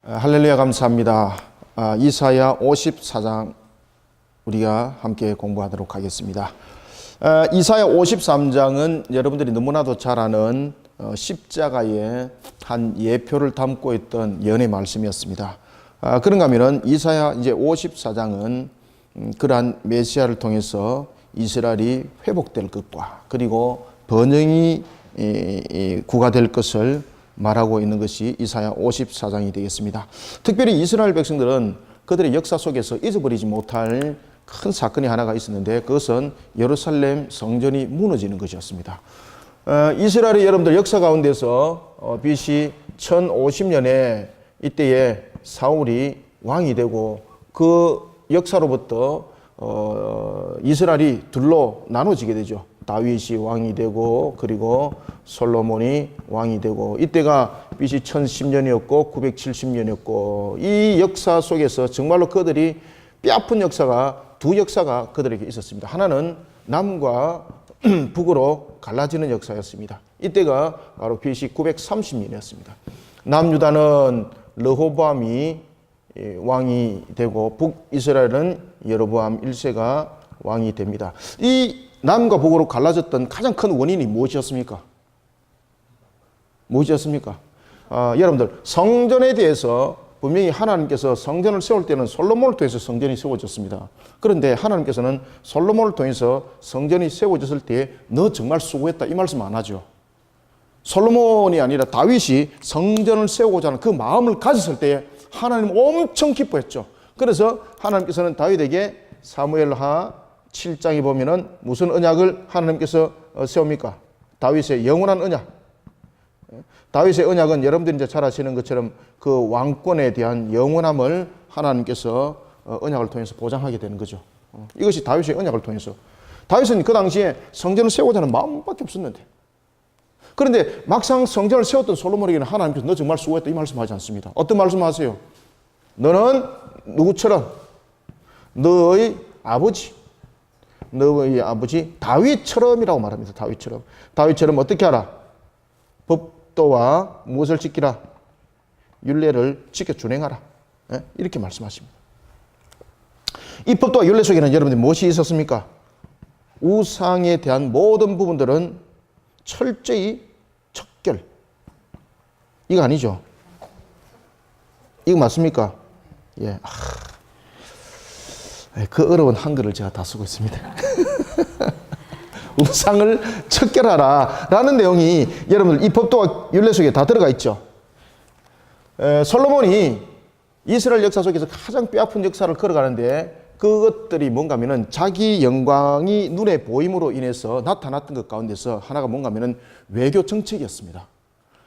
할렐루야 감사합니다. 이사야 54장 우리가 함께 공부하도록 하겠습니다. 이사야 53장은 여러분들이 너무나도 잘 아는 십자가의 한 예표를 담고 있던 예언의 말씀이었습니다. 그런가 하면은 이사야 이제 54장은 그러한 메시아를 통해서 이스라엘이 회복될 것과 그리고 번영이 구가될 것을 말하고 있는 것이 이사야 54장이 되겠습니다. 특별히 이스라엘 백성들은 그들의 역사 속에서 잊어버리지 못할 큰 사건이 하나가 있었는데 그것은 예루살렘 성전이 무너지는 것이었습니다. 이스라엘의 여러분들 역사 가운데서 BC 1050년에 이때에 사울이 왕이 되고 그 역사로부터 이스라엘이 둘로 나눠지게 되죠. 다윗이 왕이 되고 그리고 솔로몬이 왕이 되고 이때가 BC 1010년이었고 970년이었고 이 역사 속에서 정말로 그들이 뼈아픈 역사가 두 역사가 그들에게 있었습니다. 하나는 남과 북으로 갈라지는 역사였습니다. 이때가 바로 BC 930년이었습니다. 남유다는 르호보암이 왕이 되고 북이스라엘은 여로보암 1세가 왕이 됩니다. 이 남과 북으로 갈라졌던 가장 큰 원인이 무엇이었습니까? 여러분들 성전에 대해서 분명히 하나님께서 성전을 세울 때는 솔로몬을 통해서 성전이 세워졌습니다. 그런데 하나님께서는 솔로몬을 통해서 성전이 세워졌을 때 너 정말 수고했다 이 말씀 안 하죠. 솔로몬이 아니라 다윗이 성전을 세우고자 하는 그 마음을 가졌을 때 하나님 엄청 기뻐했죠. 그래서 하나님께서는 다윗에게 사무엘하 7장에 보면은 무슨 언약을 하나님께서 세웁니까? 다윗의 영원한 언약. 다윗의 언약은 여러분들이 이제 잘 아시는 것처럼 그 왕권에 대한 영원함을 하나님께서 언약을 통해서 보장하게 되는 거죠. 이것이 다윗의 언약을 통해서. 다윗은 그 당시에 성전을 세우고자 하는 마음밖에 없었는데. 그런데 막상 성전을 세웠던 솔로몬에게는 하나님께서 너 정말 수고했다 이 말씀하지 않습니다. 어떤 말씀하세요? 너는 누구처럼? 너의 아버지 다윗처럼이라고 말합니다. 다윗처럼 어떻게 하라? 법도와 무엇을 지키라? 율례를 지켜 준행하라. 이렇게 말씀하십니다. 이 법도와 율례 속에는 여러분들 무엇이 있었습니까? 우상에 대한 모든 부분들은 철저히 척결. 이거 아니죠? 이거 맞습니까? 예. 그 어려운 한글을 제가 다 쓰고 있습니다. 우상을 척결하라 라는 내용이 여러분들 이 법도와 율례 속에 다 들어가 있죠. 솔로몬이 이스라엘 역사 속에서 가장 뼈아픈 역사를 걸어가는데 그것들이 뭔가 하면은 자기 영광이 눈에 보임으로 인해서 나타났던 것 가운데서 하나가 뭔가 하면은 외교 정책이었습니다.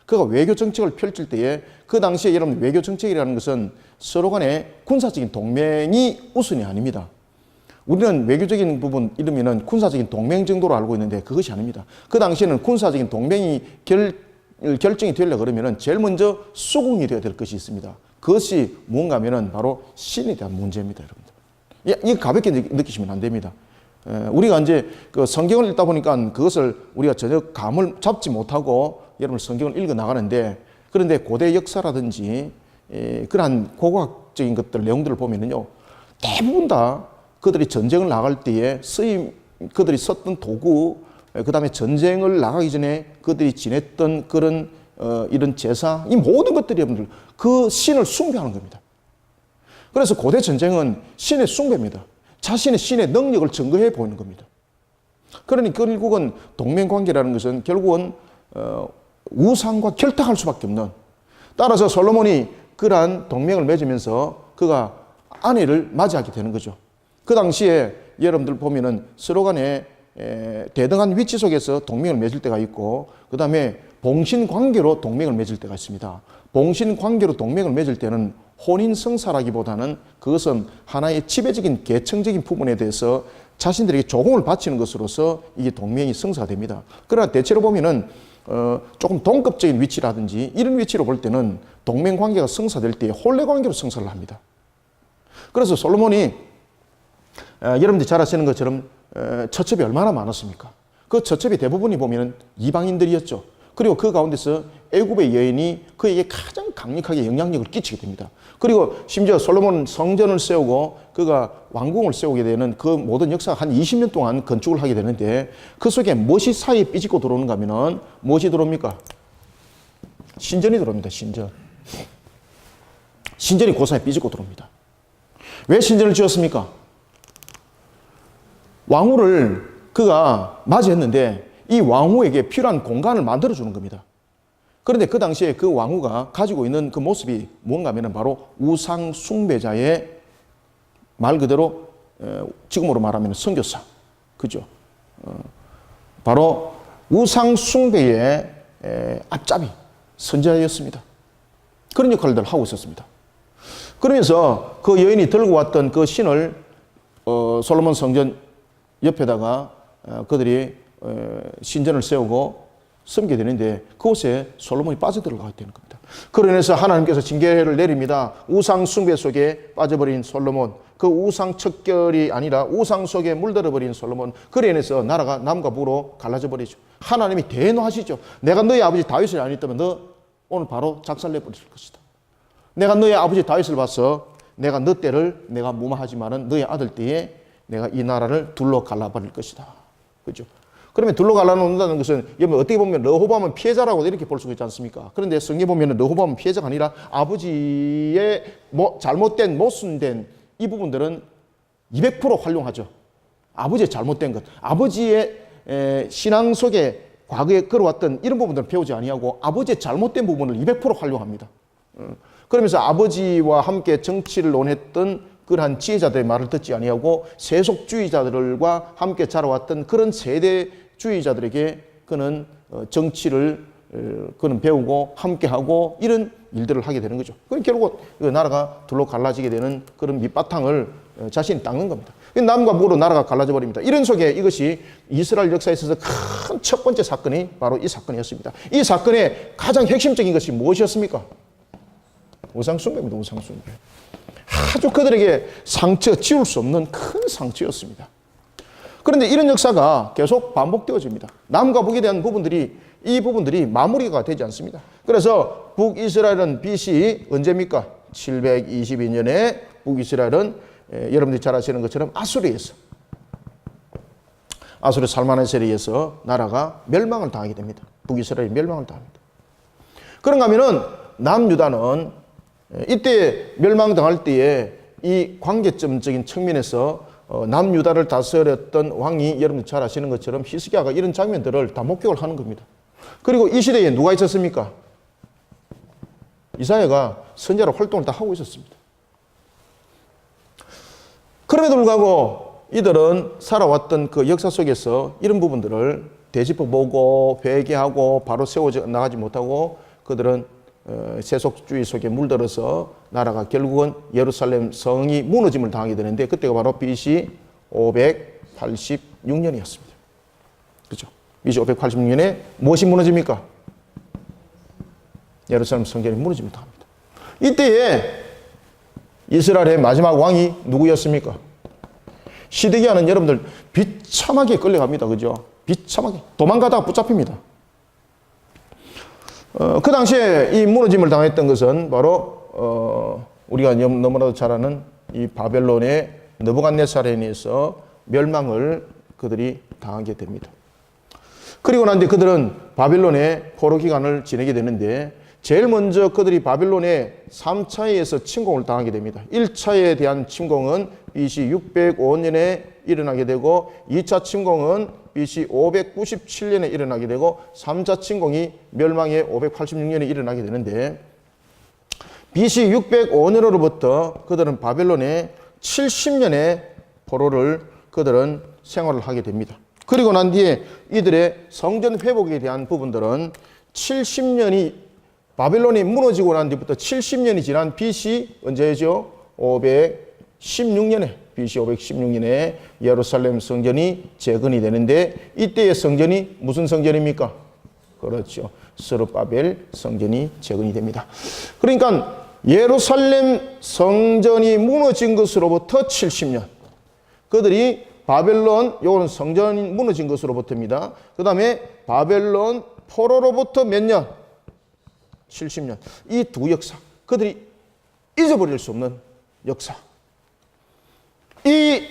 그가 외교 정책을 펼칠 때에 그 당시에 여러분 외교 정책이라는 것은 서로 간에 군사적인 동맹이 우선이 아닙니다. 우리는 외교적인 부분 이르면은 군사적인 동맹 정도로 알고 있는데 그것이 아닙니다. 그 당시에는 군사적인 동맹이 결정이 되려고 그러면은 제일 먼저 수긍이 되어야 될 것이 있습니다. 그것이 뭔가 하면은 바로 신에 대한 문제입니다, 여러분들. 이거 가볍게 느끼시면 안 됩니다. 우리가 이제 그 성경을 읽다 보니까 그것을 우리가 전혀 감을 잡지 못하고 여러분 성경을 읽어 나가는데 그런데 고대 역사라든지 그러한 고고학적인 것들 내용들을 보면은요 대부분 다 그들이 전쟁을 나갈 때에 그들이 썼던 도구 그 다음에 전쟁을 나가기 전에 그들이 지냈던 그런 이런 제사 이 모든 것들이 여러분들 그 신을 숭배하는 겁니다. 그래서 고대 전쟁은 신의 숭배입니다. 자신의 신의 능력을 증거해 보이는 겁니다. 그러니 결국은 동맹관계라는 것은 결국은 우상과 결탁할 수밖에 없는. 따라서 솔로몬이 그러한 동맹을 맺으면서 그가 아내를 맞이하게 되는 거죠. 그 당시에 여러분들 보면은 서로 간에 대등한 위치 속에서 동맹을 맺을 때가 있고 그 다음에 봉신관계로 동맹을 맺을 때가 있습니다. 봉신관계로 동맹을 맺을 때는 혼인성사라기보다는 그것은 하나의 지배적인 계층적인 부분에 대해서 자신들에게 조공을 바치는 것으로서 이게 동맹이 성사가 됩니다. 그러나 대체로 보면은 조금 동급적인 위치라든지 이런 위치로 볼 때는 동맹관계가 성사될 때 혼례관계로 성사를 합니다. 그래서 솔로몬이 여러분들이 잘 아시는 것처럼 처첩이 얼마나 많았습니까? 그 처첩이 대부분이 보면 이방인들이었죠. 그리고 그 가운데서 애굽의 여인이 그에게 가장 강력하게 영향력을 끼치게 됩니다. 그리고 심지어 솔로몬은 성전을 세우고 그가 왕궁을 세우게 되는 그 모든 역사가 한 20년 동안 건축을 하게 되는데 그 속에 무엇이 사이에 삐집고 들어오는가 하면은 무엇이 들어옵니까? 신전이 들어옵니다. 신전. 신전이 그 사이에 삐집고 들어옵니다. 왜 신전을 지었습니까? 왕후를 그가 맞이했는데 이 왕후에게 필요한 공간을 만들어주는 겁니다. 그런데 그 당시에 그 왕후가 가지고 있는 그 모습이 뭔가 하면 바로 우상 숭배자의 말 그대로 지금으로 말하면 선교사. 그죠? 바로 우상 숭배의 앞잡이, 선지자였습니다. 그런 역할을 하고 있었습니다. 그러면서 그 여인이 들고 왔던 그 신을 솔로몬 성전 옆에다가 그들이 신전을 세우고 섬게 되는데 그곳에 솔로몬이 빠져들어가게 되는 겁니다. 그러면서 하나님께서 징계를 내립니다. 우상 숭배 속에 빠져버린 솔로몬, 그 우상 척결이 아니라 우상 속에 물들어버린 솔로몬, 그로 인해서 나라가 남과 북으로 갈라져 버리죠. 하나님이 대노하시죠. 내가 너희 아버지 다윗을 안 했다면 너 오늘 바로 작살내버릴 것이다. 내가 너희 아버지 다윗을 봐서 내가 너 때를 내가 무마하지만은 너희 아들 때에 내가 이 나라를 둘러 갈라버릴 것이다. 그죠? 그러면 둘러 갈라놓는다는 것은 여러분 어떻게 보면 르호보암은 피해자라고 이렇게 볼 수가 있지 않습니까? 그런데 성경에 보면 르호보암은 피해자가 아니라 아버지의 잘못된 모순된 이 부분들은 200% 활용하죠. 아버지의 잘못된 것, 아버지의 신앙 속에 과거에 걸어왔던 이런 부분들을 배우지 아니하고 아버지의 잘못된 부분을 200% 활용합니다. 그러면서 아버지와 함께 정치를 논했던 그러한 지혜자들의 말을 듣지 아니하고 세속주의자들과 함께 자라왔던 그런 세대주의자들에게 그는 정치를 그는 배우고 함께하고 이런 일들을 하게 되는 거죠. 그럼 결국 나라가 둘로 갈라지게 되는 그런 밑바탕을 자신이 닦는 겁니다. 남과 북으로 나라가 갈라져 버립니다. 이런 속에 이것이 이스라엘 역사에 있어서 큰 첫 번째 사건이 바로 이 사건이었습니다. 이 사건의 가장 핵심적인 것이 무엇이었습니까? 우상숭배입니다. 우상숭배. 아주 그들에게 지울 수 없는 큰 상처였습니다. 그런데 이런 역사가 계속 반복되어집니다. 남과 북에 대한 이 부분들이 마무리가 되지 않습니다. 그래서 북이스라엘은 BC 언제입니까? 722년에 북이스라엘은 여러분들이 잘 아시는 것처럼 아수르 살마네셀에 의해서 나라가 멸망을 당하게 됩니다. 북이스라엘이 멸망을 당합니다. 그런가 하면은 남유다는 이때 멸망당할 때에 이 관계점적인 측면에서 남유다를 다스렸던 왕이 여러분 잘 아시는 것처럼 히스기야가 이런 장면들을 다 목격을 하는 겁니다. 그리고 이 시대에 누가 있었습니까? 이사야가 선지자로 활동을 다 하고 있었습니다. 그럼에도 불구하고 이들은 살아왔던 그 역사 속에서 이런 부분들을 되짚어보고 회개하고 바로 세워 나가지 못하고 그들은 세속주의 속에 물들어서 나라가 결국은 예루살렘 성이 무너짐을 당하게 되는데 그때가 바로 BC 586년이었습니다. 그렇죠? BC 586년에 무엇이 무너집니까? 예루살렘 성전이 무너짐을 당합니다. 이때에 이스라엘의 마지막 왕이 누구였습니까? 시드기야는 여러분들 비참하게 끌려갑니다. 그죠? 비참하게. 도망가다가 붙잡힙니다. 그 당시에 이 무너짐을 당했던 것은 바로 우리가 너무나도 잘 아는 이 바벨론의 느부갓네살에 의해서 멸망을 그들이 당하게 됩니다. 그리고 난 뒤에 그들은 바벨론의 포로 기간을 지내게 되는데 제일 먼저 그들이 바벨론의 3차에서 침공을 당하게 됩니다. 1차에 대한 침공은 BC 605년에 일어나게 되고 2차 침공은 BC 597년에 일어나게 되고 3차 침공이 멸망의 586년에 일어나게 되는데 BC 605년으로부터 그들은 바벨론의 70년의 포로를 그들은 생활을 하게 됩니다. 그리고 난 뒤에 이들의 성전 회복에 대한 부분들은 70년이 바벨론이 무너지고 난 뒤부터 70년이 지난 BC 언제죠? 516년에 BC 516년에 예루살렘 성전이 재건이 되는데 이때의 성전이 무슨 성전입니까? 그렇죠. 스룹바벨 성전이 재건이 됩니다. 그러니까 예루살렘 성전이 무너진 것으로부터 70년. 그들이 바벨론, 요거는 성전이 무너진 것으로부터입니다. 그 다음에 바벨론 포로로부터 몇 년? 70년. 이 두 역사, 그들이 잊어버릴 수 없는 역사. 이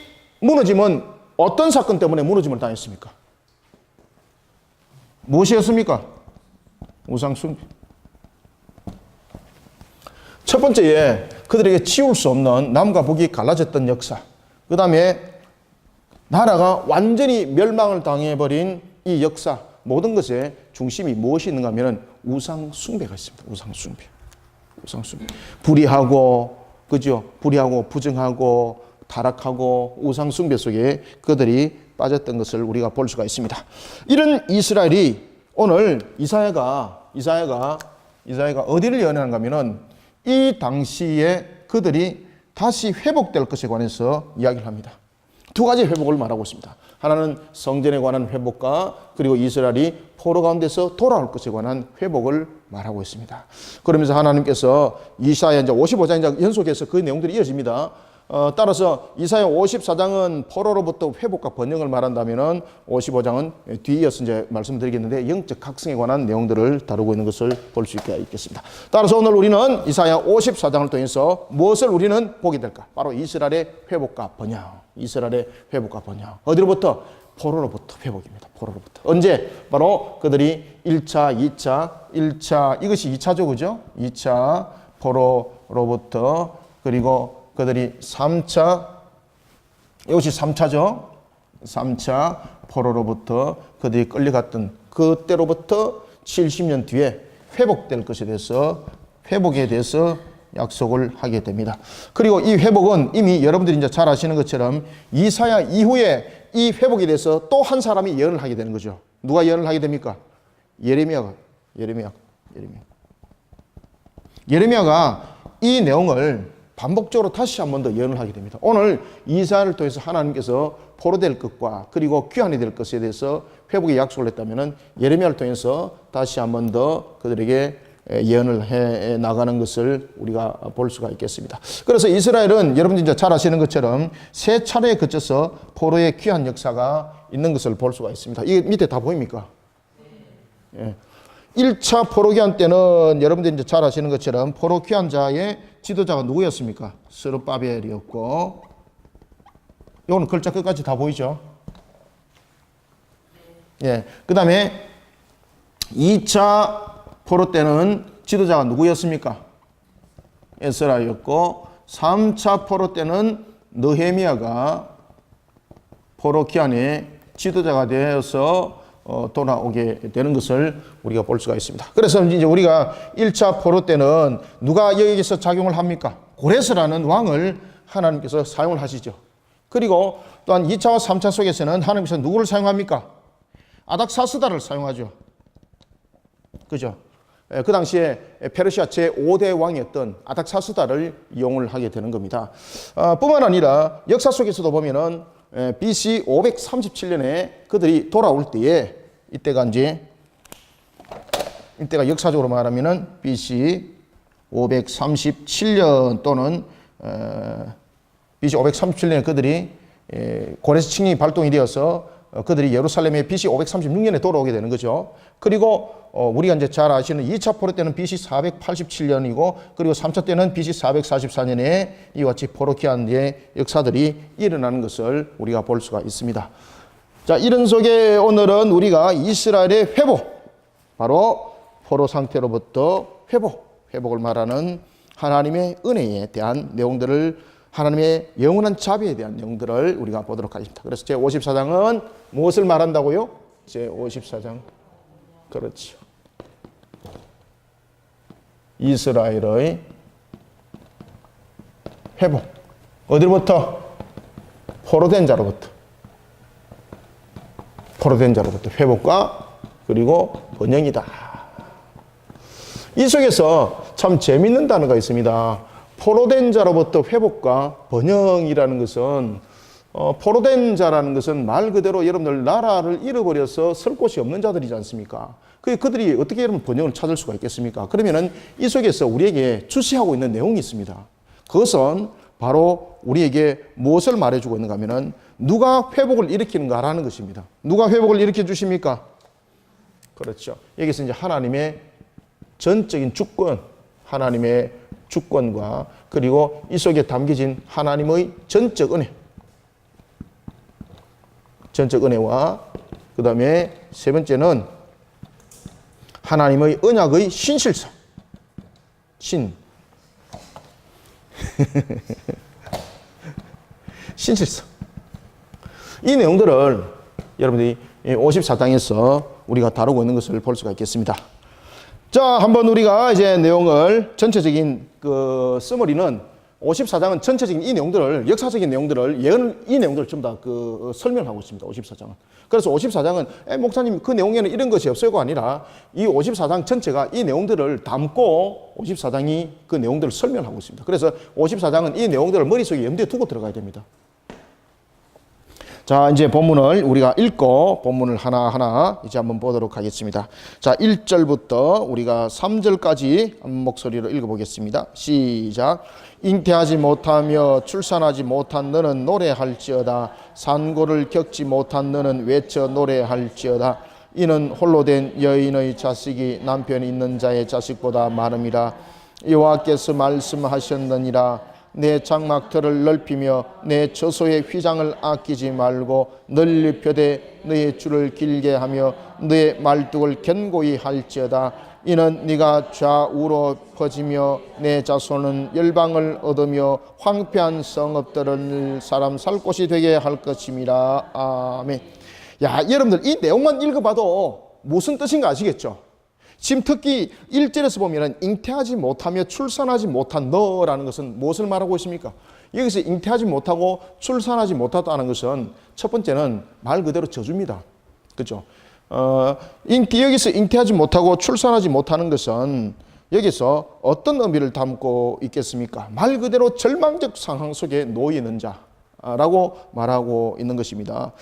무너짐은 어떤 사건 때문에 무너짐을 당했습니까? 무엇이었습니까? 우상숭배. 첫 번째에 그들에게 치울 수 없는 남과 북이 갈라졌던 역사. 그 다음에 나라가 완전히 멸망을 당해버린 이 역사. 모든 것의 중심이 무엇이 있는가 하면 우상숭배가 있습니다. 우상숭배. 우상숭배. 불의하고, 그죠? 불의하고, 부정하고, 타락하고, 우상숭배 속에 그들이 빠졌던 것을 우리가 볼 수가 있습니다. 이런 이스라엘이 오늘 이사야가 어디를 예언하는가 하면은 이 당시에 그들이 다시 회복될 것에 관해서 이야기를 합니다. 두 가지 회복을 말하고 있습니다. 하나는 성전에 관한 회복과 그리고 이스라엘이 포로 가운데서 돌아올 것에 관한 회복을 말하고 있습니다. 그러면서 하나님께서 이사야 이제 55장 연속해서 그 내용들이 이어집니다. 따라서 이사야 54장은 포로로부터 회복과 번영을 말한다면은 55장은 뒤에 이어서 이제 말씀드리겠는데 영적 각성에 관한 내용들을 다루고 있는 것을 볼 수 있겠습니다. 따라서 오늘 우리는 이사야 54장을 통해서 무엇을 우리는 보게 될까? 바로 이스라엘의 회복과 번영. 이스라엘의 회복과 번영. 어디로부터? 포로로부터 회복입니다. 포로로부터. 언제? 바로 그들이 1차, 2차, 이것이 2차죠. 그죠? 2차 포로로부터 그리고 그들이 3차, 이것이 3차죠. 3차 포로로부터 그들이 끌려갔던 그때로부터 70년 뒤에 회복될 것에 대해서 회복에 대해서 약속을 하게 됩니다. 그리고 이 회복은 이미 여러분들이 이제 잘 아시는 것처럼 이사야 이후에 이 회복에 대해서 또 한 사람이 예언을 하게 되는 거죠. 누가 예언을 하게 됩니까? 예레미야가 이 내용을 반복적으로 다시 한 번 더 예언을 하게 됩니다. 오늘 이사야를 통해서 하나님께서 포로될 것과 그리고 귀환이 될 것에 대해서 회복의 약속을 했다면 예레미야를 통해서 다시 한 번 더 그들에게 예언을 해 나가는 것을 우리가 볼 수가 있겠습니다. 그래서 이스라엘은 여러분들이 이제 잘 아시는 것처럼 세 차례에 거쳐서 포로의 귀환 역사가 있는 것을 볼 수가 있습니다. 이게 밑에 다 보입니까? 예. 1차 포로 귀환 때는 여러분들이 이제 잘 아시는 것처럼 포로 귀환자의 지도자가 누구였습니까? 스룹바벨이었고, 이거는 글자 끝까지 다 보이죠? 예. 그 다음에 2차 포로 때는 지도자가 누구였습니까? 에스라였고, 3차 포로 때는 느헤미야가 포로 귀환의 지도자가 되어서 돌아오게 되는 것을 우리가 볼 수가 있습니다. 그래서 이제 우리가 1차 포로 때는 누가 여기에서 작용을 합니까? 고레스라는 왕을 하나님께서 사용을 하시죠. 그리고 또한 2차와 3차 속에서는 하나님께서 누구를 사용합니까? 아닥사스다를 사용하죠. 그죠? 그 당시에 페르시아 제5대 왕이었던 아닥사스다를 이용을 하게 되는 겁니다. 뿐만 아니라 역사 속에서도 보면은 BC 537년에 그들이 돌아올 때에 이때가 역사적으로 말하면은 BC 537년 또는 BC 537년에 그들이 고레스 칭이 발동이 되어서 그들이 예루살렘에 BC 536년에 돌아오게 되는 거죠. 그리고 우리가 이제 잘 아시는 2차 포로 때는 BC 487년이고 그리고 3차 때는 BC 444년에 이와 같이 포로 귀환의 역사들이 일어나는 것을 우리가 볼 수가 있습니다. 자, 이런 속에 오늘은 우리가 이스라엘의 회복, 바로 포로 상태로부터 회복을 말하는 하나님의 은혜에 대한 내용들을, 하나님의 영원한 자비에 대한 내용들을 우리가 보도록 하겠습니다. 그래서 제54장은 무엇을 말한다고요? 제54장. 그렇죠. 이스라엘의 회복. 어디로부터? 포로된 자로부터 회복과 그리고 번영이다. 이 속에서 참 재밌는 단어가 있습니다. 포로된 자로부터 회복과 번영이라는 것은 포로된 자라는 것은 말 그대로 여러분들 나라를 잃어버려서 설 곳이 없는 자들이지 않습니까? 그들이 어떻게 여러분 번영을 찾을 수가 있겠습니까? 그러면은 이 속에서 우리에게 주시하고 있는 내용이 있습니다. 그것은 바로 우리에게 무엇을 말해주고 있는가 하면은 누가 회복을 일으키는가라는 것입니다. 누가 회복을 일으켜 주십니까? 그렇죠. 여기서 이제 하나님의 전적인 주권, 하나님의 주권과 그리고 이 속에 담겨진 하나님의 전적 은혜, 전적 은혜와 그 다음에 세 번째는 하나님의 언약의 신실성, 신실성. 이 내용들을 여러분들이 54장에서 우리가 다루고 있는 것을 볼 수가 있겠습니다. 자, 한번 우리가 이제 내용을 전체적인 그 서머리는 54장은 전체적인 이 내용들을, 역사적인 내용들을, 이 내용들을 전부 다 설명하고 있습니다. 54장은. 그래서 54장은 목사님 그 내용에는 이런 것이 없어요가 아니라 이 54장 전체가 이 내용들을 담고 54장이 그 내용들을 설명하고 있습니다. 그래서 54장은 이 내용들을 머릿속에 염두에 두고 들어가야 됩니다. 자, 이제 본문을 우리가 읽고 본문을 하나하나 이제 한번 보도록 하겠습니다. 자, 1절부터 우리가 3절까지 한 목소리로 읽어보겠습니다. 시작. 잉태하지 못하며 출산하지 못한 너는 노래할지어다. 산고를 겪지 못한 너는 외쳐 노래할지어다. 이는 홀로 된 여인의 자식이 남편 있는 자의 자식보다 많음이라. 여호와께서 말씀하셨느니라. 내 장막터를 넓히며 내 처소의 휘장을 아끼지 말고 널리 펴되 너의 줄을 길게 하며 너의 말뚝을 견고히 할지어다. 이는 네가 좌우로 퍼지며 내 자손은 열방을 얻으며 황폐한 성읍들을 사람 살 곳이 되게 할 것임이라. 아멘. 야, 여러분들 이 내용만 읽어봐도 무슨 뜻인가 아시겠죠? 지금 특히 1절에서 보면 잉태하지 못하며 출산하지 못한 너라는 것은 무엇을 말하고 있습니까? 여기서 잉태하지 못하고 출산하지 못하다는 것은 첫 번째는 말 그대로 저주입니다. 그렇죠? 여기서 잉태하지 못하고 출산하지 못하는 것은 여기서 어떤 의미를 담고 있겠습니까? 말 그대로 절망적 상황 속에 놓여 있는 자라고 말하고 있는 것입니다.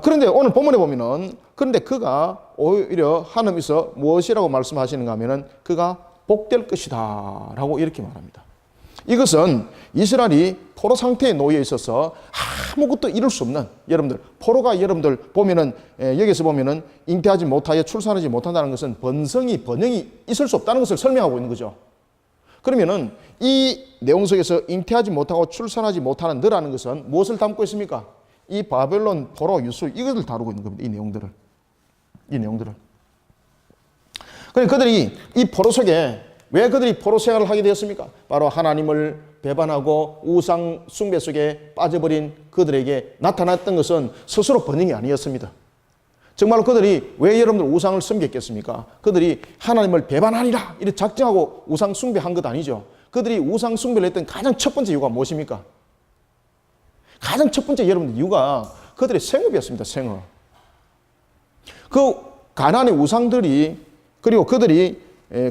그런데 오늘 본문에 보면은 그런데 그가 오히려 하나님께서 무엇이라고 말씀하시는가 하면은 그가 복될 것이다 라고 이렇게 말합니다. 이것은 이스라엘이 포로 상태에 놓여 있어서 아무것도 이룰 수 없는, 여러분들 포로가 여러분들 보면은 여기서 보면은 잉태하지 못하여 출산하지 못한다는 것은 번영이 있을 수 없다는 것을 설명하고 있는 거죠. 그러면은 이 내용 속에서 잉태하지 못하고 출산하지 못하는 너라는 것은 무엇을 담고 있습니까? 이 바벨론 포로 유술 이것을 다루고 있는 겁니다. 이 내용들을. 그러니까 그들이 이 포로 속에 왜 그들이 포로 생활을 하게 되었습니까? 바로 하나님을 배반하고 우상 숭배 속에 빠져버린 그들에게 나타났던 것은 스스로 번영이 아니었습니다. 정말로 그들이 왜 여러분들 우상을 섬겼겠습니까? 그들이 하나님을 배반하리라 이렇게 작정하고 우상 숭배한 것 아니죠. 그들이 우상 숭배를 했던 가장 첫 번째 이유가 무엇입니까? 가장 첫 번째 여러분들 이유가 그들의 생업이었습니다. 생업. 그 가나안의 우상들이 그리고 그들이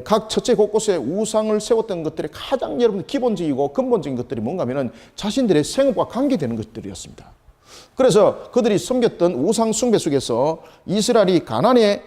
각 처체 곳곳에 우상을 세웠던 것들의 가장 여러분들 기본적이고 근본적인 것들이 뭔가 하면은 자신들의 생업과 관계되는 것들이었습니다. 그래서 그들이 섬겼던 우상 숭배 속에서 이스라엘이 가나안에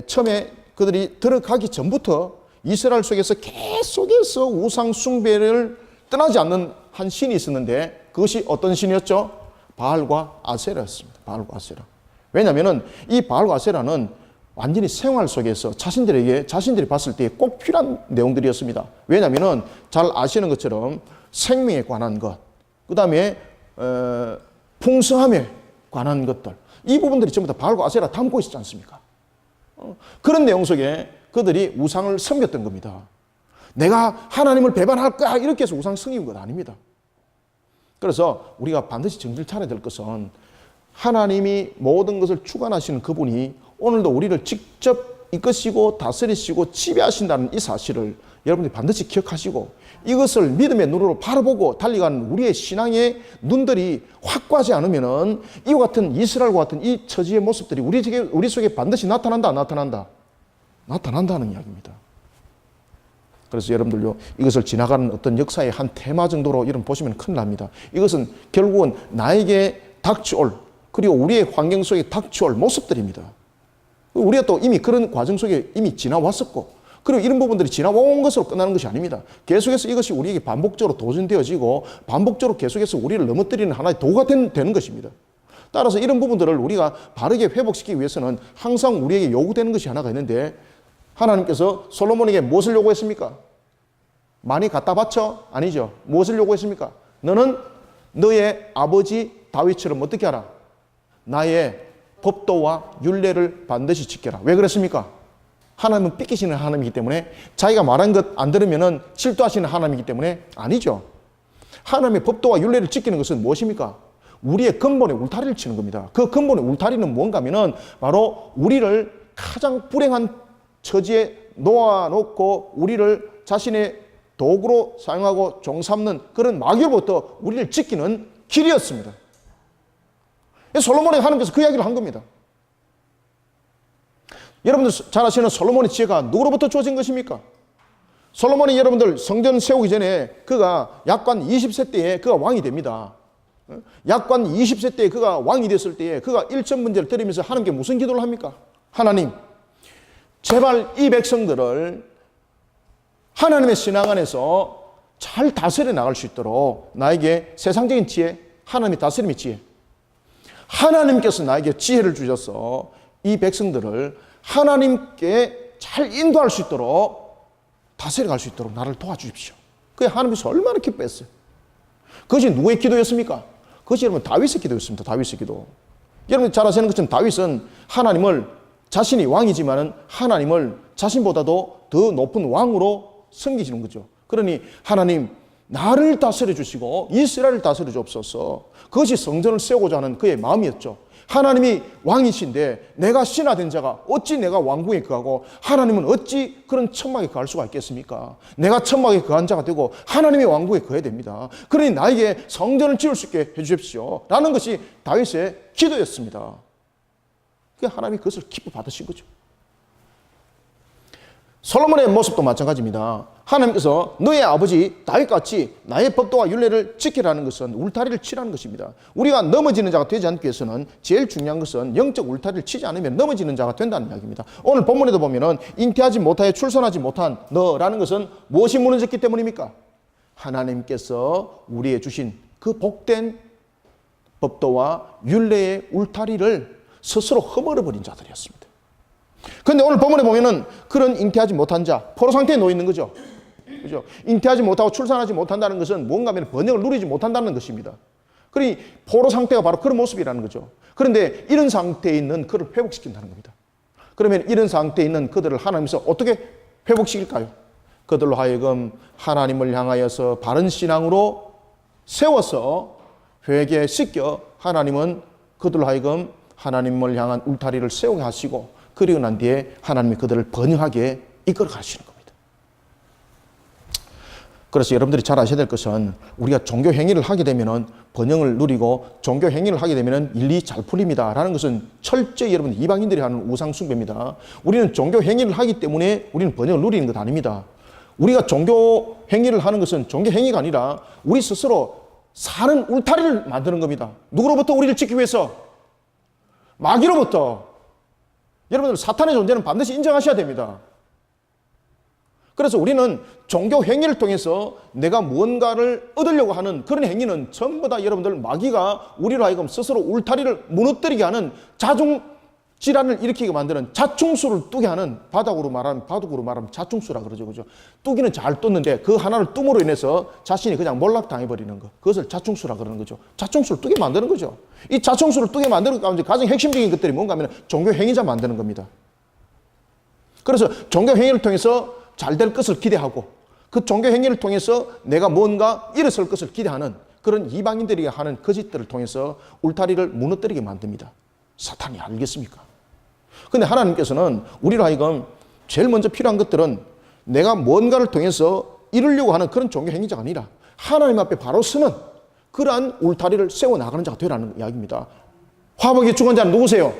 처음에 그들이 들어가기 전부터 이스라엘 속에서 계속해서 우상 숭배를 떠나지 않는 한 신이 있었는데 그것이 어떤 신이었죠? 바알과 아세라였습니다. 바알과 아세라. 왜냐하면 이 바알과 아세라는 완전히 생활 속에서 자신들이 봤을 때 꼭 필요한 내용들이었습니다. 왜냐하면 잘 아시는 것처럼 생명에 관한 것, 그 다음에 풍성함에 관한 것들, 이 부분들이 전부 다 바알과 아세라 담고 있지 않습니까? 그런 내용 속에 그들이 우상을 섬겼던 겁니다. 내가 하나님을 배반할까 이렇게 해서 우상 섬긴 것 아닙니다. 그래서 우리가 반드시 정신을 차려야 될 것은 하나님이 모든 것을 주관하시는 그분이 오늘도 우리를 직접 이끄시고 다스리시고 지배하신다는 이 사실을 여러분들이 반드시 기억하시고 이것을 믿음의 눈으로 바라보고 달려가는 우리의 신앙의 눈들이 확고하지 않으면은 이와 같은 이스라엘과 같은 이 처지의 모습들이 우리 속에 반드시 나타난다는 이야기입니다. 그래서 여러분들요, 이것을 지나가는 어떤 역사의 한 테마 정도로 여러분 보시면 큰일 납니다. 이것은 결국은 나에게 닥쳐올, 그리고 우리의 환경 속에 닥쳐올 모습들입니다. 우리가 또 이미 그런 과정 속에 이미 지나왔었고, 그리고 이런 부분들이 지나온 것으로 끝나는 것이 아닙니다. 계속해서 이것이 우리에게 반복적으로 도전되어지고, 반복적으로 계속해서 우리를 넘어뜨리는 하나의 도구가 되는 것입니다. 따라서 이런 부분들을 우리가 바르게 회복시키기 위해서는 항상 우리에게 요구되는 것이 하나가 있는데, 하나님께서 솔로몬에게 무엇을 요구했습니까? 많이 갖다 바쳐? 아니죠. 무엇을 요구했습니까? 너는 너의 아버지 다윗처럼 어떻게 하라? 나의 법도와 율례를 반드시 지켜라. 왜 그랬습니까? 하나님은 삐끼시는 하나님이기 때문에, 자기가 말한 것 안 들으면은 질투하시는 하나님이기 때문에 아니죠. 하나님의 법도와 율례를 지키는 것은 무엇입니까? 우리의 근본의 울타리를 치는 겁니다. 그 근본의 울타리는 뭔가 하면은 바로 우리를 가장 불행한 처지에 놓아놓고 우리를 자신의 도구로 사용하고 종삼는 그런 마귀로부터 우리를 지키는 길이었습니다. 솔로몬에게 하나님께서 그 이야기를 한 겁니다. 여러분들 잘 아시는 솔로몬의 지혜가 누구로부터 주어진 것입니까? 솔로몬이 여러분들 성전 세우기 전에 그가 약관 20세 때에 그가 왕이 됩니다. 약관 20세 때에 그가 왕이 됐을 때에 그가 일천 문제를 드리면서 하나님께 무슨 기도를 합니까? 하나님, 제발 이 백성들을 하나님의 신앙 안에서 잘 다스려 나갈 수 있도록 나에게 세상적인 지혜, 하나님의 다스림의 지혜, 하나님께서 나에게 지혜를 주셔서 이 백성들을 하나님께 잘 인도할 수 있도록 다스려 갈 수 있도록 나를 도와주십시오. 그게 하나님께서 얼마나 기뻐했어요. 그것이 누구의 기도였습니까? 그것이 여러분 다윗의 기도였습니다. 다윗의 기도. 여러분 잘 아시는 것처럼 다윗은 하나님을, 자신이 왕이지만은 하나님을 자신보다도 더 높은 왕으로 섬기시는 거죠. 그러니 하나님, 나를 다스려 주시고 이스라엘을 다스려 주옵소서. 그것이 성전을 세우고자 하는 그의 마음이었죠. 하나님이 왕이신데 내가 신하된 자가 어찌 내가 왕궁에 거하고 하나님은 어찌 그런 천막에 거할 수가 있겠습니까? 내가 천막에 거한 자가 되고 하나님의 왕궁에 거해야 됩니다. 그러니 나에게 성전을 지을 수 있게 해주십시오 라는 것이 다윗의 기도였습니다. 하나님이 그것을 기뻐 받으신 거죠. 솔로몬의 모습도 마찬가지입니다. 하나님께서 너의 아버지 다윗같이 나의 법도와 율례를 지키라는 것은 울타리를 치라는 것입니다. 우리가 넘어지는 자가 되지 않기 위해서는 제일 중요한 것은 영적 울타리를 치지 않으면 넘어지는 자가 된다는 이야기입니다. 오늘 본문에도 보면은 잉태하지 못하여 출산하지 못한 너라는 것은 무엇이 무너졌기 때문입니까? 하나님께서 우리에게 주신 그 복된 법도와 율례의 울타리를 스스로 허물어버린 자들이었습니다. 그런데 오늘 본문에 보면은 그런 잉태하지 못한 자, 포로 상태에 놓여 있는 거죠. 그죠? 잉태하지 못하고 출산하지 못한다는 것은 뭔가 하면 번영을 누리지 못한다는 것입니다. 그러니 포로 상태가 바로 그런 모습이라는 거죠. 그런데 이런 상태에 있는 그를 회복시킨다는 겁니다. 그러면 이런 상태에 있는 그들을 하나님께서 어떻게 회복시킬까요? 그들로 하여금 하나님을 향하여서 바른 신앙으로 세워서 회개시켜 하나님은 그들로 하여금 하나님을 향한 울타리를 세우게 하시고, 그리고 난 뒤에 하나님이 그들을 번영하게 이끌어 가시는 겁니다. 그래서 여러분들이 잘 아셔야 될 것은 우리가 종교 행위를 하게 되면은 번영을 누리고 종교 행위를 하게 되면은 일이 잘 풀립니다 라는 것은 철저히 여러분 이방인들이 하는 우상 숭배입니다. 우리는 종교 행위를 하기 때문에 우리는 번영을 누리는 것 아닙니다. 우리가 종교 행위를 하는 것은 종교 행위가 아니라 우리 스스로 사는 울타리를 만드는 겁니다. 누구로부터 우리를 지키기 위해서? 마귀로부터. 여러분들 사탄의 존재는 반드시 인정하셔야 됩니다. 그래서 우리는 종교 행위를 통해서 내가 무언가를 얻으려고 하는 그런 행위는 전부 다 여러분들 마귀가 우리로 하여금 스스로 울타리를 무너뜨리게 하는 자중질환을 일으키게 만드는 자충수를 뚜게 하는, 바둑으로 말하면 자충수라 그러죠. 그죠? 뚜기는 잘 떴는데 그 하나를 뜸으로 인해서 자신이 그냥 몰락당해버리는 것. 그것을 자충수라 그러는 거죠. 자충수를 뚜게 만드는 거죠. 이 자충수를 뚜게 만드는 것 가운데 가장 핵심적인 것들이 뭔가 하면 종교 행위자 만드는 겁니다. 그래서 종교 행위를 통해서 잘 될 것을 기대하고 그 종교 행위를 통해서 내가 뭔가 일어설 것을 기대하는 그런 이방인들이 하는 거짓들을 통해서 울타리를 무너뜨리게 만듭니다. 사탄이 알겠습니까? 그런데 하나님께서는 우리로 하여금 제일 먼저 필요한 것들은 내가 뭔가를 통해서 이루려고 하는 그런 종교 행위자가 아니라 하나님 앞에 바로 서는 그러한 울타리를 세워나가는 자가 되라는 이야기입니다. 화목의 주관자는 누구세요?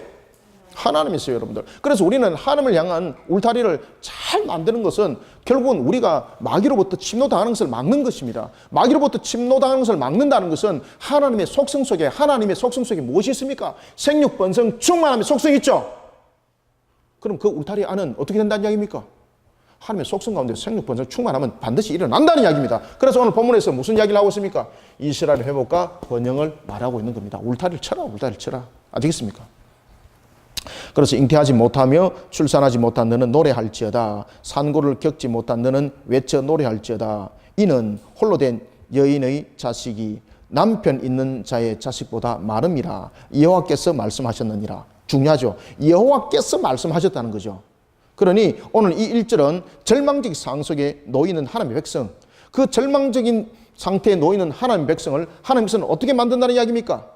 하나님이세요, 여러분들. 그래서 우리는 하나님을 향한 울타리를 잘 만드는 것은 결국은 우리가 마귀로부터 침노당하는 것을 막는 것입니다. 마귀로부터 침노당하는 것을 막는다는 것은 하나님의 속성 속에 무엇이 있습니까? 생육, 번성, 충만함의 속성이 있죠. 그럼 그 울타리 안은 어떻게 된다는 이야기입니까? 하나님의 속성 가운데 생육, 번성, 충만하면 반드시 일어난다는 이야기입니다. 그래서 오늘 본문에서 무슨 이야기를 하고 있습니까? 이스라엘 회복과 번영을 말하고 있는 겁니다. 울타리를 쳐라, 울타리를 쳐라. 아시겠습니까? 그래서 잉태하지 못하며 출산하지 못한 너는 노래할지어다. 산고를 겪지 못한 너는 외쳐 노래할지어다. 이는 홀로 된 여인의 자식이 남편 있는 자의 자식보다 마름이라. 여호와께서 말씀하셨느니라. 중요하죠. 여호와께서 말씀하셨다는 거죠. 그러니 오늘 이 1절은 절망적 상황 속에 놓이는 하나님의 백성, 그 절망적인 상태에 놓이는 하나님의 백성을 하나님께서는 어떻게 만든다는 이야기입니까?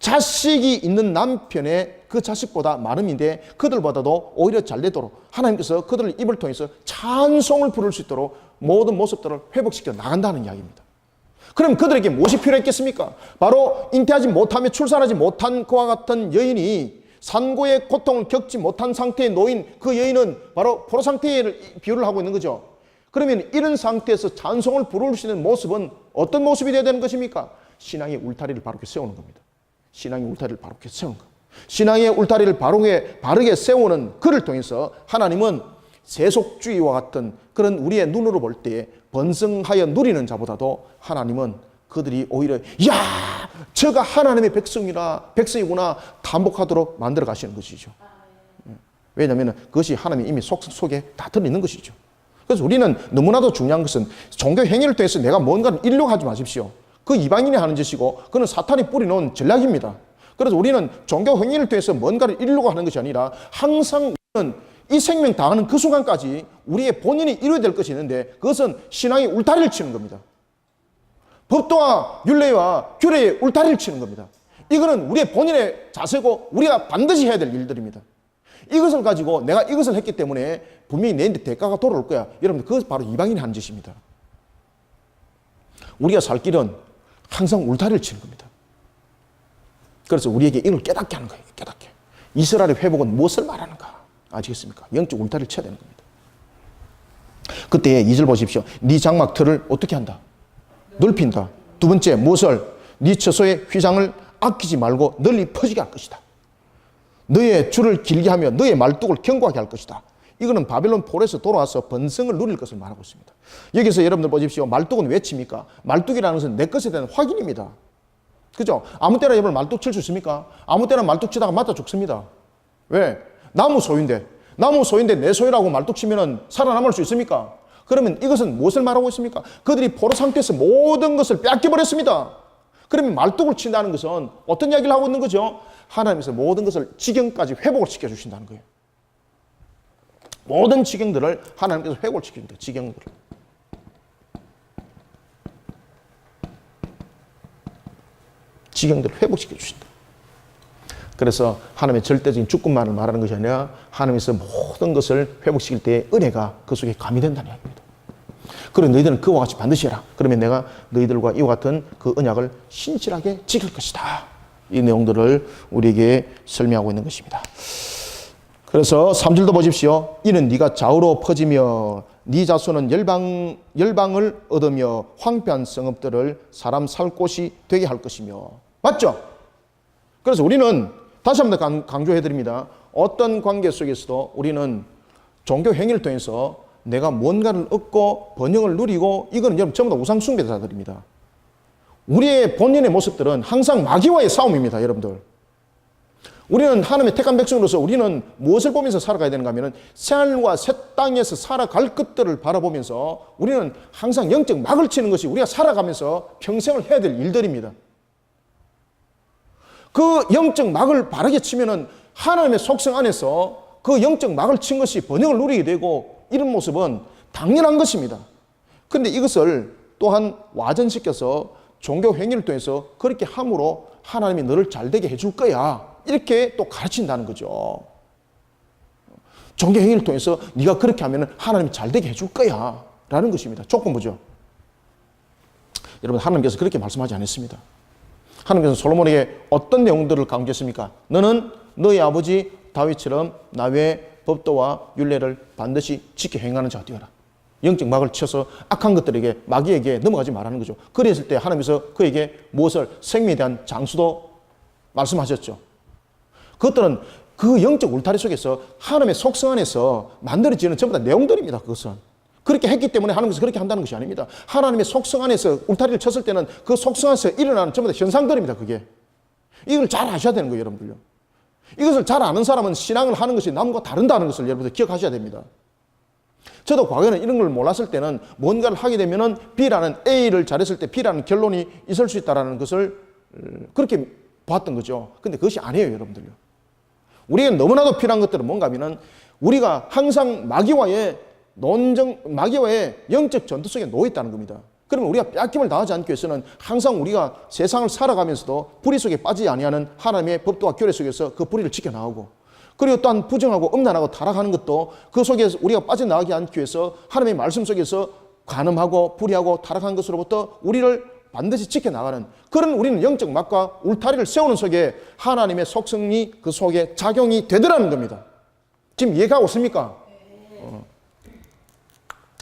자식이 있는 남편의 그 자식보다 마름인데 그들보다도 오히려 잘 되도록 하나님께서 그들의 입을 통해서 찬송을 부를 수 있도록 모든 모습들을 회복시켜 나간다는 이야기입니다. 그럼 그들에게 무엇이 필요했겠습니까? 바로 잉태하지 못하며 출산하지 못한 그와 같은 여인이 산고의 고통을 겪지 못한 상태에 놓인 그 여인은 바로 포로 상태를 비유를 하고 있는 거죠. 그러면 이런 상태에서 찬송을 부를 수 있는 모습은 어떤 모습이 되어야 되는 것입니까? 신앙의 울타리를 바르게 세우는 겁니다. 신앙의 울타리를 바르게 세우는 것. 신앙의 울타리를 바르게 세우는 그를 통해서 하나님은 세속주의와 같은 그런 우리의 눈으로 볼 때 번성하여 누리는 자보다도 하나님은 그들이 오히려 야, 저가 하나님의 백성이구나 탐복하도록 만들어 가시는 것이죠. 왜냐하면 그것이 하나님의 이미 속에 다 들어있는 것이죠. 그래서 우리는 너무나도 중요한 것은 종교 행위를 통해서 내가 뭔가를 이루려고 하지 마십시오. 그 이방인이 하는 짓이고 그는 사탄이 뿌리놓은 전략입니다. 그래서 우리는 종교 행위를 통해서 뭔가를 이루려고 하는 것이 아니라 항상 우리는 이 생명 당하는 그 순간까지 우리의 본인이 이루어야 될 것이 있는데 그것은 신앙의 울타리를 치는 겁니다. 법도와 율례와 규례의 울타리를 치는 겁니다. 이거는 우리의 본인의 자세고 우리가 반드시 해야 될 일들입니다. 이것을 가지고 내가 이것을 했기 때문에 분명히 내한테 대가가 돌아올 거야. 여러분들 그것이 바로 이방인이 하는 짓입니다. 우리가 살 길은 항상 울타리를 치는 겁니다. 그래서 우리에게 이걸 깨닫게 하는 거예요. 깨닫게. 이스라엘의 회복은 무엇을 말하는가? 아시겠습니까? 영적 울타리를 쳐야 되는 겁니다. 그때 2절 보십시오. 네 장막 틀을 어떻게 한다? 넓힌다. 두 번째 무엇을? 네 처소의 휘장을 아끼지 말고 널리 퍼지게 할 것이다. 너의 줄을 길게 하며 너의 말뚝을 견고하게 할 것이다. 이거는 바벨론 포로에서 돌아와서 번성을 누릴 것을 말하고 있습니다. 여기서 여러분들 보십시오. 말뚝은 왜 칩니까? 말뚝이라는 것은 내 것에 대한 확인입니다. 그죠? 아무 때나 여러분 말뚝 칠 수 있습니까? 아무 때나 말뚝 치다가 맞아 죽습니다. 왜? 나무 소유인데 내 소유라고 말뚝 치면 살아남을 수 있습니까? 그러면 이것은 무엇을 말하고 있습니까? 그들이 포로 상태에서 모든 것을 뺏겨버렸습니다. 그러면 말뚝을 친다는 것은 어떤 이야기를 하고 있는 거죠? 하나님께서 모든 것을 지경까지 회복을 시켜주신다는 거예요. 모든 지경들을 하나님께서 회복을 시켜준다. 지경들을. 지경들을 회복시켜주신다. 그래서 하나님의 절대적인 주권만을 말하는 것이 아니라 하나님께서 모든 것을 회복시킬 때의 은혜가 그 속에 가미된다는 이야기입니다. 그리고 너희들은 그와 같이 반드시 해라. 그러면 내가 너희들과 이와 같은 그 언약을 신실하게 지킬 것이다. 이 내용들을 우리에게 설명하고 있는 것입니다. 그래서 3절도 보십시오. 이는 네가 좌우로 퍼지며 네 자손은 열방을 얻으며 황폐한 성읍들을 사람 살 곳이 되게 할 것이며. 맞죠? 그래서 우리는 다시 한번 강조해드립니다. 어떤 관계 속에서도 우리는 종교 행위를 통해서 내가 뭔가를 얻고 번영을 누리고 이거는 여러분 전부 다 우상숭배자들입니다. 우리의 본연의 모습들은 항상 마귀와의 싸움입니다. 여러분들. 우리는 하나님의 택한 백성으로서 우리는 무엇을 보면서 살아가야 되는가 하면 새하늘과 새 땅에서 살아갈 것들을 바라보면서 우리는 항상 영적 막을 치는 것이 우리가 살아가면서 평생을 해야 될 일들입니다. 그 영적 막을 바르게 치면은 하나님의 속성 안에서 그 영적 막을 친 것이 번영을 누리게 되고 이런 모습은 당연한 것입니다. 그런데 이것을 또한 와전시켜서 종교 행위를 통해서 그렇게 함으로 하나님이 너를 잘되게 해줄 거야. 이렇게 또 가르친다는 거죠. 종교 행위를 통해서 네가 그렇게 하면 하나님이 잘되게 해줄 거야. 라는 것입니다. 조건부죠. 여러분 하나님께서 그렇게 말씀하지 않았습니다. 하나님께서 솔로몬에게 어떤 내용들을 강조했습니까? 너는 너희 아버지 다윗처럼 나의 법도와 율례를 반드시 지켜 행하는 자가 되어라. 영적 막을 쳐서 악한 것들에게 마귀에게 넘어가지 말라는 거죠. 그랬을 때 하나님께서 그에게 무엇을 생명에 대한 장수도 말씀하셨죠. 그것들은 그 영적 울타리 속에서 하나님의 속성 안에서 만들어지는 전부 다 내용들입니다. 그것은. 그렇게 했기 때문에 하나님께서 그렇게 한다는 것이 아닙니다. 하나님의 속성 안에서 울타리를 쳤을 때는 그 속성 안에서 일어나는 전부 다 현상들입니다. 그게. 이걸 잘 아셔야 되는 거예요. 여러분들요. 이것을 잘 아는 사람은 신앙을 하는 것이 남과 다른다는 것을 여러분들 기억하셔야 됩니다. 저도 과거에는 이런 걸 몰랐을 때는 뭔가를 하게 되면은 B라는 A를 잘했을 때 B라는 결론이 있을 수 있다는 것을 그렇게 봤던 거죠. 근데 그것이 아니에요, 여러분들요. 우리에게 너무나도 필요한 것들은 뭔가 하면은 우리가 항상 마귀와의 영적 전투 속에 놓여 있다는 겁니다. 그러면 우리가 뺏김을 당하지 않기 위해서는 항상 우리가 세상을 살아가면서도 불의 속에 빠지지 아니하는 하나님의 법도와 규례 속에서 그 불의를 지켜나가고, 그리고 또한 부정하고 음란하고 타락하는 것도 그 속에서 우리가 빠져나가지 않기 위해서 하나님의 말씀 속에서 간음하고 불의하고 타락한 것으로부터 우리를 반드시 지켜나가는 그런 우리는 영적 막과 울타리를 세우는 속에 하나님의 속성이 그 속에 작용이 되더라는 겁니다. 지금 이해가고 있습니까?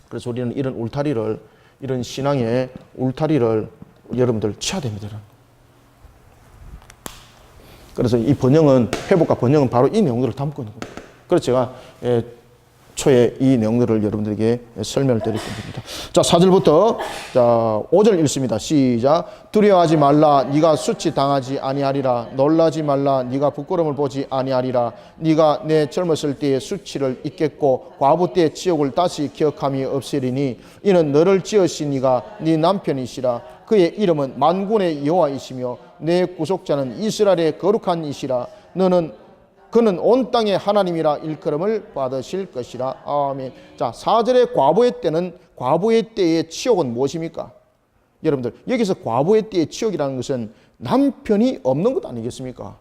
그래서 우리는 이런 울타리를, 이런 신앙의 울타리를 여러분들 쳐야 됩니다. 그래서 이 번영은, 회복과 번영은 바로 이 내용들을 담고 있는 겁니다. 그래서 제가 초에 이 내용들을 여러분들에게 설명을 드릴 겁니다. 자, 4절부터 자, 5절 읽습니다. 시작. 두려워하지 말라. 네가 수치 당하지 아니하리라. 놀라지 말라. 네가 부끄러움을 보지 아니하리라. 네가 내 젊었을 때의 수치를 잊겠고 과부 때의 치욕을 다시 기억함이 없으리니 이는 너를 지으신 이가 네 남편이시라. 그의 이름은 만군의 여호와이시며 내 구속자는 이스라엘의 거룩한 이시라. 그는 온 땅의 하나님이라 일컬음을 받으실 것이라. 아멘. 자, 4절의 과부의 때의 치욕은 무엇입니까? 여러분들, 여기서 과부의 때의 치욕이라는 것은 남편이 없는 것 아니겠습니까?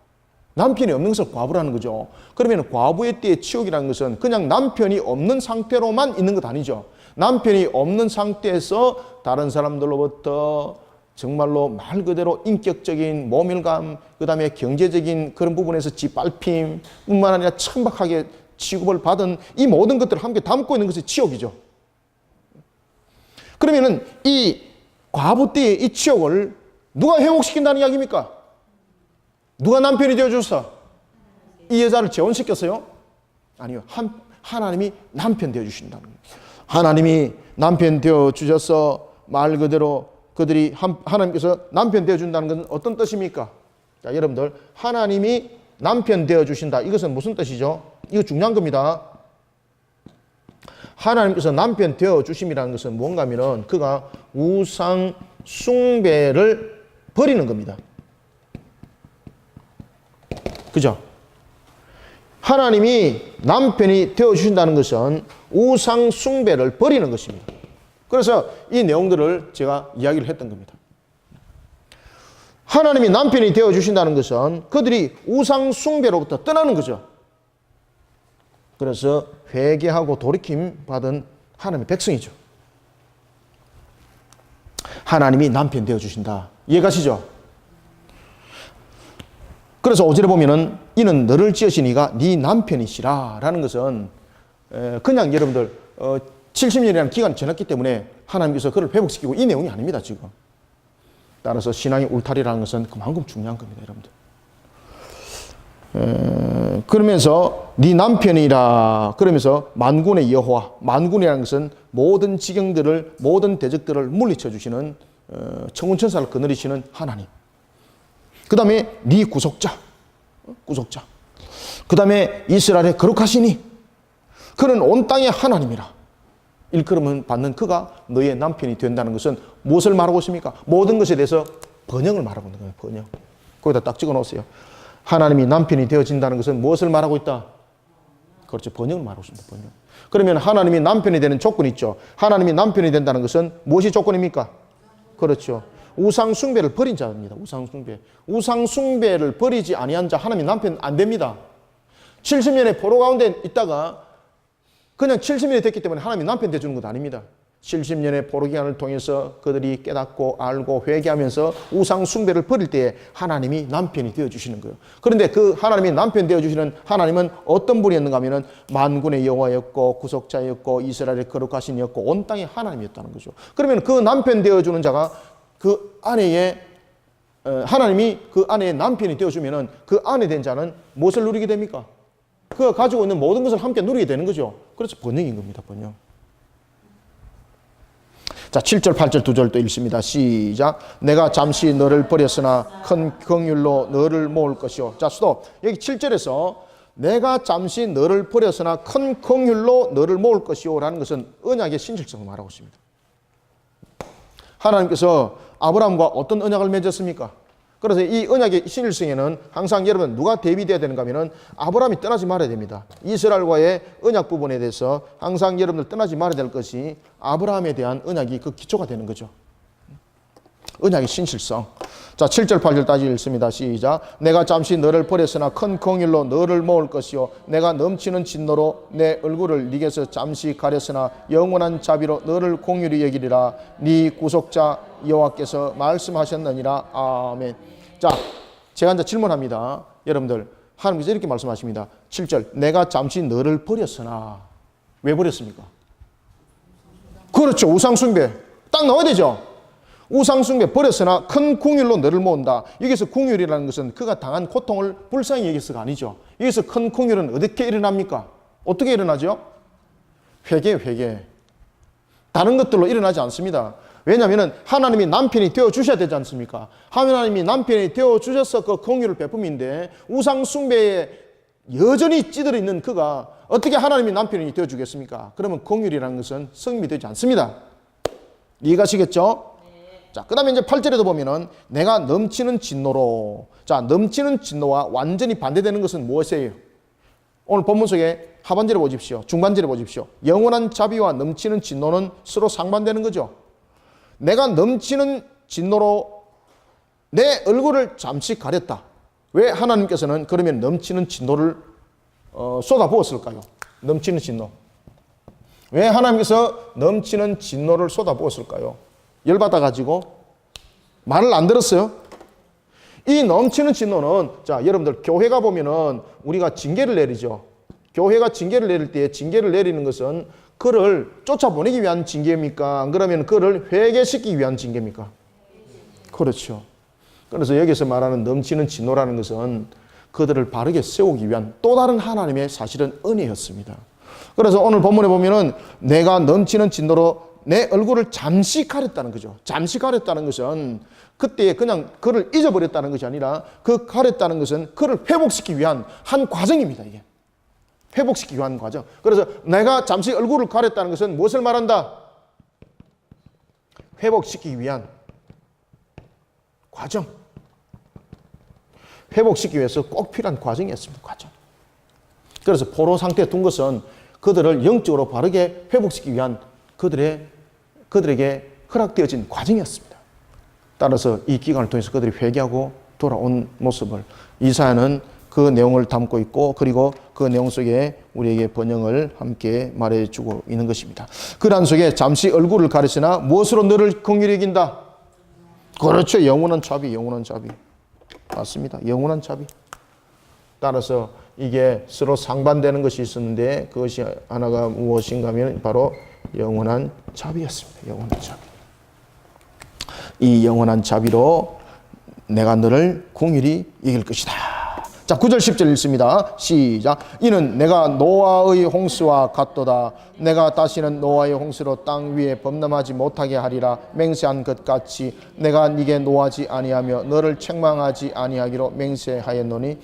남편이 없는 것을 과부라는 거죠. 그러면 과부의 때의 치욕이라는 것은 그냥 남편이 없는 상태로만 있는 것 아니죠. 남편이 없는 상태에서 다른 사람들로부터 정말로 말 그대로 인격적인 모멸감, 그 다음에 경제적인 그런 부분에서 짓밟힘 뿐만 아니라 천박하게 취급을 받은 이 모든 것들을 함께 담고 있는 것이 치욕이죠. 그러면은 이 과부 때의 이 치욕을 누가 회복시킨다는 이야기입니까? 누가 남편이 되어줘서 이 여자를 재혼시켰어요? 아니요. 하나님이 남편 되어주신다는 거예요. 하나님이 남편 되어주셔서 말 그대로 그들이 하나님께서 남편 되어준다는 것은 어떤 뜻입니까? 자, 여러분들, 하나님이 남편 되어주신다. 이것은 무슨 뜻이죠? 이거 중요한 겁니다. 하나님께서 남편 되어주심이라는 것은 뭔가 하면은 그가 우상 숭배를 버리는 겁니다. 그죠? 하나님이 남편이 되어주신다는 것은 우상 숭배를 버리는 것입니다. 그래서 이 내용들을 제가 이야기를 했던 겁니다. 하나님이 남편이 되어주신다는 것은 그들이 우상 숭배로부터 떠나는 거죠. 그래서 회개하고 돌이킴 받은 하나님의 백성이죠. 하나님이 남편 되어주신다. 이해가시죠? 그래서 5절에 보면은 이는 너를 지으신 이가 네 남편이시라 라는 것은 그냥 여러분들 70년이라는 기간이 지났기 때문에 하나님께서 그를 회복시키고 이 내용이 아닙니다, 지금. 따라서 신앙의 울타리라는 것은 그만큼 중요한 겁니다, 여러분들. 그러면서 네 남편이라 그러면서 만군의 여호와, 만군이라는 것은 모든 지경들을, 모든 대적들을 물리쳐 주시는 천군천사를 거느리시는 하나님. 그 다음에 네 구속자. 그 다음에 이스라엘의 거룩하시니 그는 온 땅의 하나님이라. 일컬음을 받는 그가 너의 남편이 된다는 것은 무엇을 말하고 있습니까? 모든 것에 대해서 번영을 말하고 있는 거예요. 번영. 거기다 딱 찍어 놓으세요. 하나님이 남편이 되어진다는 것은 무엇을 말하고 있다? 그렇죠. 번영을 말하고 있습니다. 번영. 그러면 하나님이 남편이 되는 조건이 있죠. 하나님이 남편이 된다는 것은 무엇이 조건입니까? 그렇죠. 우상 숭배를 버린 자입니다. 우상 숭배. 우상 숭배를 버리지 아니한 자 하나님 남편 안 됩니다. 70년의 포로 가운데 있다가 그냥 70년이 됐기 때문에 하나님이 남편 되어주는 것 아닙니다. 70년의 포로 기간을 통해서 그들이 깨닫고 알고 회개하면서 우상 숭배를 버릴 때에 하나님이 남편이 되어주시는 거예요. 그런데 그 하나님이 남편 되어주시는 하나님은 어떤 분이었는가 하면 만군의 여호와였고 구속자였고 이스라엘의 거룩하신 이였고 온 땅의 하나님이었다는 거죠. 그러면 그 남편 되어주는 자가 그 아내의 하나님이 그 아내의 남편이 되어주면은 그 아내 된 자는 무엇을 누리게 됩니까? 그가 가지고 있는 모든 것을 함께 누리게 되는 거죠. 그래서 번영인 겁니다. 번영. 자, 7절, 8절 두 절 또 읽습니다. 시작. 내가 잠시 너를 버렸으나 큰 긍휼로 너를 모을 것이요. 자, 스톱. 여기 7절에서 내가 잠시 너를 버렸으나 큰 긍휼로 너를 모을 것이요 라는 것은 언약의 신실성을 말하고 있습니다. 하나님께서 아브라함과 어떤 언약을 맺었습니까? 그래서 이 언약의 신실성에는 항상 여러분 누가 대비되어야 되는가 하면 아브라함이 떠나지 말아야 됩니다. 이스라엘과의 언약 부분에 대해서 항상 여러분들 떠나지 말아야 될 것이 아브라함에 대한 언약이 그 기초가 되는 거죠. 언약의 신실성. 자, 7절 8절 따지 읽습니다. 시작. 내가 잠시 너를 버렸으나 큰 긍휼로 너를 모을 것이요 내가 넘치는 진노로 내 얼굴을 네게서 잠시 가렸으나 영원한 자비로 너를 공유히 여기리라. 네 구속자 여호와께서 말씀하셨느니라. 아멘. 자, 제가 이제 질문합니다. 여러분들, 하나님께서 이렇게 말씀하십니다. 7절. 내가 잠시 너를 버렸으나. 왜 버렸습니까? 그렇죠. 우상숭배. 딱 나와야 되죠. 우상숭배 버렸으나 큰 긍휼로 너를 모은다. 여기서 긍휼이라는 것은 그가 당한 고통을 불쌍히 여기서가 아니죠. 여기서 큰 긍휼은 어떻게 일어납니까? 어떻게 일어나죠? 회개. 다른 것들로 일어나지 않습니다. 왜냐하면 하나님이 남편이 되어주셔야 되지 않습니까? 하나님이 남편이 되어주셔서 그 긍휼을 베품인데 우상숭배에 여전히 찌들어 있는 그가 어떻게 하나님이 남편이 되어주겠습니까? 그러면 긍휼이라는 것은 성립이 되지 않습니다. 이해가시겠죠? 자, 그 다음에 이제 8절에도 보면은 내가 넘치는 진노로. 자, 넘치는 진노와 완전히 반대되는 것은 무엇이에요? 오늘 본문 속에 하반절에 보십시오. 중반절에 보십시오. 영원한 자비와 넘치는 진노는 서로 상반되는 거죠. 내가 넘치는 진노로 내 얼굴을 잠시 가렸다. 왜 하나님께서는 그러면 넘치는 진노를 쏟아부었을까요? 넘치는 진노. 왜 하나님께서 넘치는 진노를 쏟아부었을까요? 열받아가지고 말을 안 들었어요. 이 넘치는 진노는, 자, 여러분들 교회가 보면은 우리가 징계를 내리죠. 교회가 징계를 내릴 때 징계를 내리는 것은 그를 쫓아보내기 위한 징계입니까? 안 그러면 그를 회개시키기 위한 징계입니까? 그렇죠. 그래서 여기서 말하는 넘치는 진노라는 것은 그들을 바르게 세우기 위한 또 다른 하나님의 사실은 은혜였습니다. 그래서 오늘 본문에 보면은 내가 넘치는 진노로 내 얼굴을 잠시 가렸다는 거죠. 잠시 가렸다는 것은 그때 그냥 그를 잊어버렸다는 것이 아니라 그 가렸다는 것은 그를 회복시키기 위한 한 과정입니다. 이게 회복시키기 위한 과정. 그래서 내가 잠시 얼굴을 가렸다는 것은 무엇을 말한다? 회복시키기 위한 과정. 회복시키기 위해서 꼭 필요한 과정이었습니다. 과정. 그래서 포로 상태에 둔 것은 그들을 영적으로 바르게 회복시키기 위한 그들에게 허락되어진 과정이었습니다. 따라서 이 기간을 통해서 그들이 회개하고 돌아온 모습을 이사야는 그 내용을 담고 있고 그리고 그 내용 속에 우리에게 번영을 함께 말해주고 있는 것입니다. 그러한 속에 잠시 얼굴을 가리시나 무엇으로 너를 긍휼히 여긴다? 그렇죠. 영원한 자비, 영원한 자비. 맞습니다. 영원한 자비. 따라서 이게 서로 상반되는 것이 있었는데 그것이 하나가 무엇인가 하면 바로 영원한 자비였습니다. 영원한 자비. 이 영원한 자비로 내가 너를 긍휼히 여길 것이다. 자, 9절 10절 읽습니다. 시작. 이는 내가 노아의 홍수와 같도다. 내가 다시는 노아의 홍수로 땅 위에 범람하지 못하게 하리라. 맹세한 것 같이 내가 네게 노하지 아니하며 너를 책망하지 아니하기로 맹세하였노니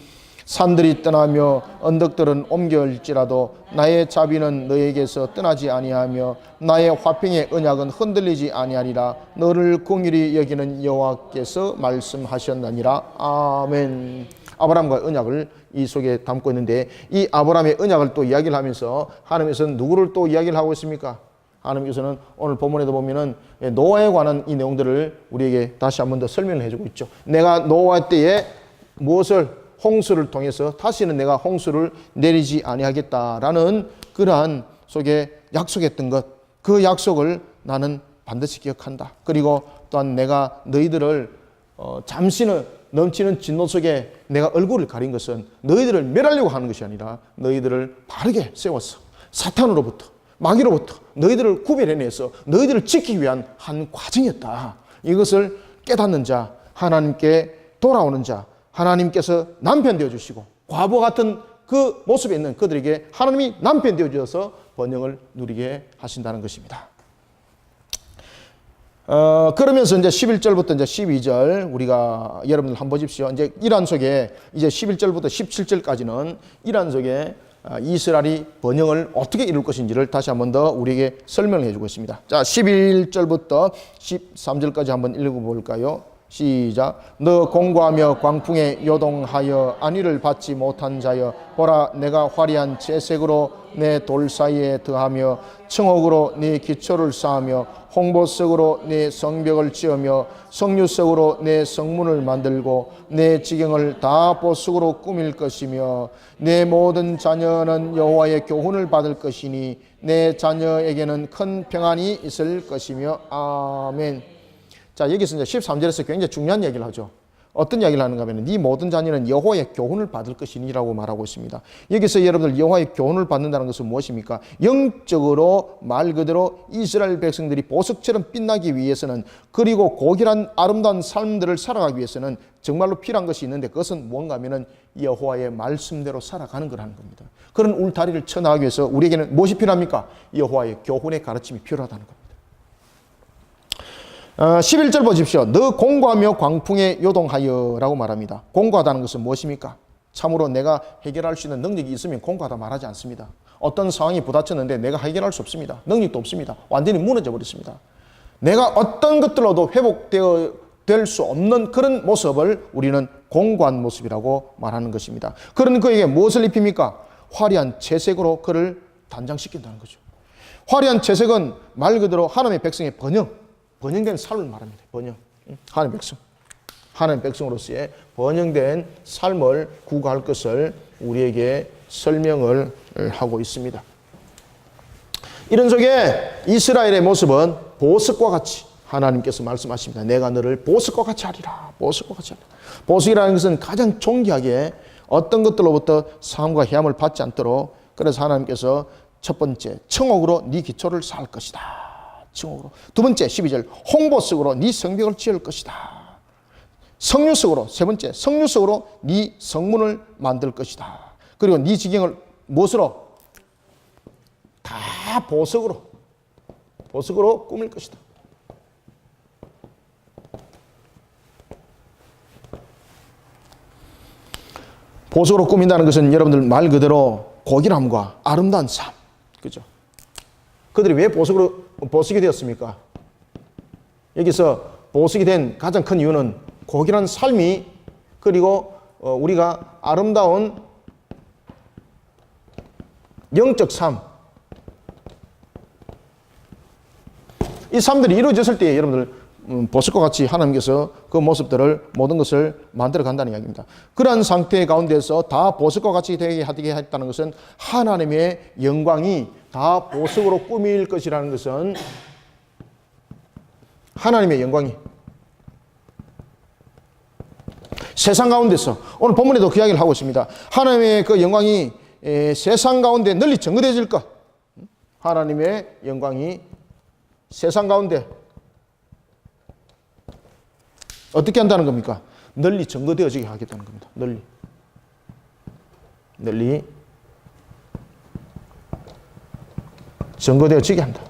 산들이 떠나며 언덕들은 옮겨질지라도 나의 자비는 너에게서 떠나지 아니하며 나의 화평의 언약은 흔들리지 아니하리라. 너를 긍휼히 여기는 여호와께서 말씀하셨느니라. 아멘. 아브라함과 언약을 이 속에 담고 있는데 이 아브라함의 언약을 또 이야기를 하면서 하나님께서는 누구를 또 이야기를 하고 있습니까? 하나님께서는 오늘 본문에도 보면은 노아에 관한 이 내용들을 우리에게 다시 한 번 더 설명을 해주고 있죠. 내가 노아 때에 무엇을 홍수를 통해서 다시는 내가 홍수를 내리지 아니하겠다라는 그러한 속에 약속했던 것, 그 약속을 나는 반드시 기억한다. 그리고 또한 내가 너희들을 잠시는 넘치는 진노 속에 내가 얼굴을 가린 것은 너희들을 멸하려고 하는 것이 아니라 너희들을 바르게 세워서 사탄으로부터 마귀로부터 너희들을 구별해내서 너희들을 지키기 위한 한 과정이었다. 이것을 깨닫는 자, 하나님께 돌아오는 자, 하나님께서 남편 되어주시고 과부 같은 그 모습에 있는 그들에게 하나님이 남편 되어주셔서 번영을 누리게 하신다는 것입니다. 그러면서 이제 11절부터 이제 12절 우리가 여러분들 한번 보십시오. 이제 이란 속에 이제 11절부터 17절까지는 이란 속에 이스라엘이 번영을 어떻게 이룰 것인지를 다시 한번 더 우리에게 설명을 해주고 있습니다. 자, 11절부터 13절까지 한번 읽어볼까요? 시작. 너 공고하며 광풍에 요동하여 안위를 받지 못한 자여, 보라, 내가 화려한 채색으로 내 돌 사이에 더하며 청옥으로 네 기초를 쌓으며 홍보석으로 네 성벽을 지으며 석류석으로 내 성문을 만들고 내 지경을 다 보석으로 꾸밀 것이며 내 모든 자녀는 여호와의 교훈을 받을 것이니 내 자녀에게는 큰 평안이 있을 것이며. 아멘. 자, 여기서 이제 13절에서 굉장히 중요한 얘기를 하죠. 어떤 이야기를 하는가 하면 네 모든 자녀는 여호와의 교훈을 받을 것이니라고 말하고 있습니다. 여기서 여러분들 여호와의 교훈을 받는다는 것은 무엇입니까? 영적으로 말 그대로 이스라엘 백성들이 보석처럼 빛나기 위해서는, 그리고 고결한 아름다운 삶들을 살아가기 위해서는 정말로 필요한 것이 있는데, 그것은 뭔가 하면은 여호와의 말씀대로 살아가는 거라는 겁니다. 그런 울타리를 쳐나가기 위해서 우리에게는 무엇이 필요합니까? 여호와의 교훈의 가르침이 필요하다는 겁니다. 11절 보십시오. 너 공고하며 광풍에 요동하여 라고 말합니다. 공고하다는 것은 무엇입니까? 참으로 내가 해결할 수 있는 능력이 있으면 공고하다 말하지 않습니다. 어떤 상황이 부딪혔는데 내가 해결할 수 없습니다. 능력도 없습니다. 완전히 무너져 버렸습니다. 내가 어떤 것들로도 회복되어 될 수 없는 그런 모습을 우리는 공고한 모습이라고 말하는 것입니다. 그런 그에게 무엇을 입힙니까? 화려한 채색으로 그를 단장시킨다는 거죠. 화려한 채색은 말 그대로 하나님의 백성의 번영된 삶을 말합니다. 번영. 하나님의 백성. 하나님의 백성으로서의 번영된 삶을 구가할 것을 우리에게 설명을 하고 있습니다. 이런 속에 이스라엘의 모습은 보석과 같이 하나님께서 말씀하십니다. 내가 너를 보석과 같이 하리라. 보석과 같이 하리라. 보석이라는 것은 가장 존귀하게 어떤 것들로부터 사함과 해함을 받지 않도록, 그래서 하나님께서 첫 번째 청옥으로 네 기초를 쌓을 것이다. 청옥으로. 두 번째 12절 홍보석으로 네 성벽을 지을 것이다. 석류석으로, 세 번째 석류석으로 네 성문을 만들 것이다. 그리고 네 지경을 무엇으로? 다 보석으로 꾸밀 것이다. 보석으로 꾸민다는 것은 여러분들 말 그대로 고귀함과 아름다운 삶, 그죠? 그들이 왜 보석이 되었습니까? 여기서 보석이 된 가장 큰 이유는 고귀한 삶이, 그리고 우리가 아름다운 영적 삶, 이 삶들이 이루어졌을 때 여러분들 보석과 같이 하나님께서 그 모습들을, 모든 것을 만들어 간다는 이야기입니다. 그러한 상태 가운데서 다 보석과 같이 되게 했다는 것은 하나님의 영광이 다 보석으로 꾸밀 것이라는 것은, 하나님의 영광이 세상 가운데서, 오늘 본문에도 그 이야기를 하고 있습니다. 하나님의 그 영광이 세상 가운데 널리 증거되어질 것. 하나님의 영광이 세상 가운데 어떻게 한다는 겁니까? 널리 증거되어지게 하겠다는 겁니다. 널리 증거되어지게 한다.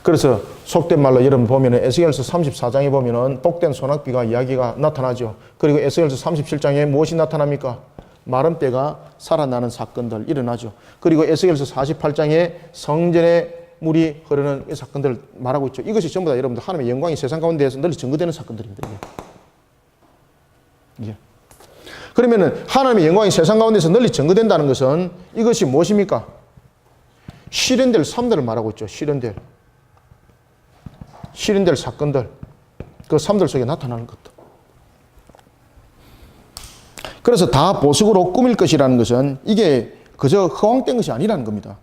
그래서 속된 말로 여러분 보면 에스겔서 34장에 보면 복된 소낙비가 이야기가 나타나죠. 그리고 에스겔서 37장에 무엇이 나타납니까? 마른 뼈가 살아나는 사건들 일어나죠. 그리고 에스겔서 48장에 성전에 물이 흐르는 이 사건들을 말하고 있죠. 이것이 전부 다 여러분들 하나님의 영광이 세상 가운데에서 널리 증거되는 사건들입니다. 이게. 그러면은 하나님의 영광이 세상 가운데서 널리 증거된다는 것은 이것이 무엇입니까? 실현될 삶들을 말하고 있죠. 실현될 사건들, 그 삶들 속에 나타나는 것들. 그래서 다 보석으로 꾸밀 것이라는 것은 이게 그저 허황된 것이 아니라는 겁니다.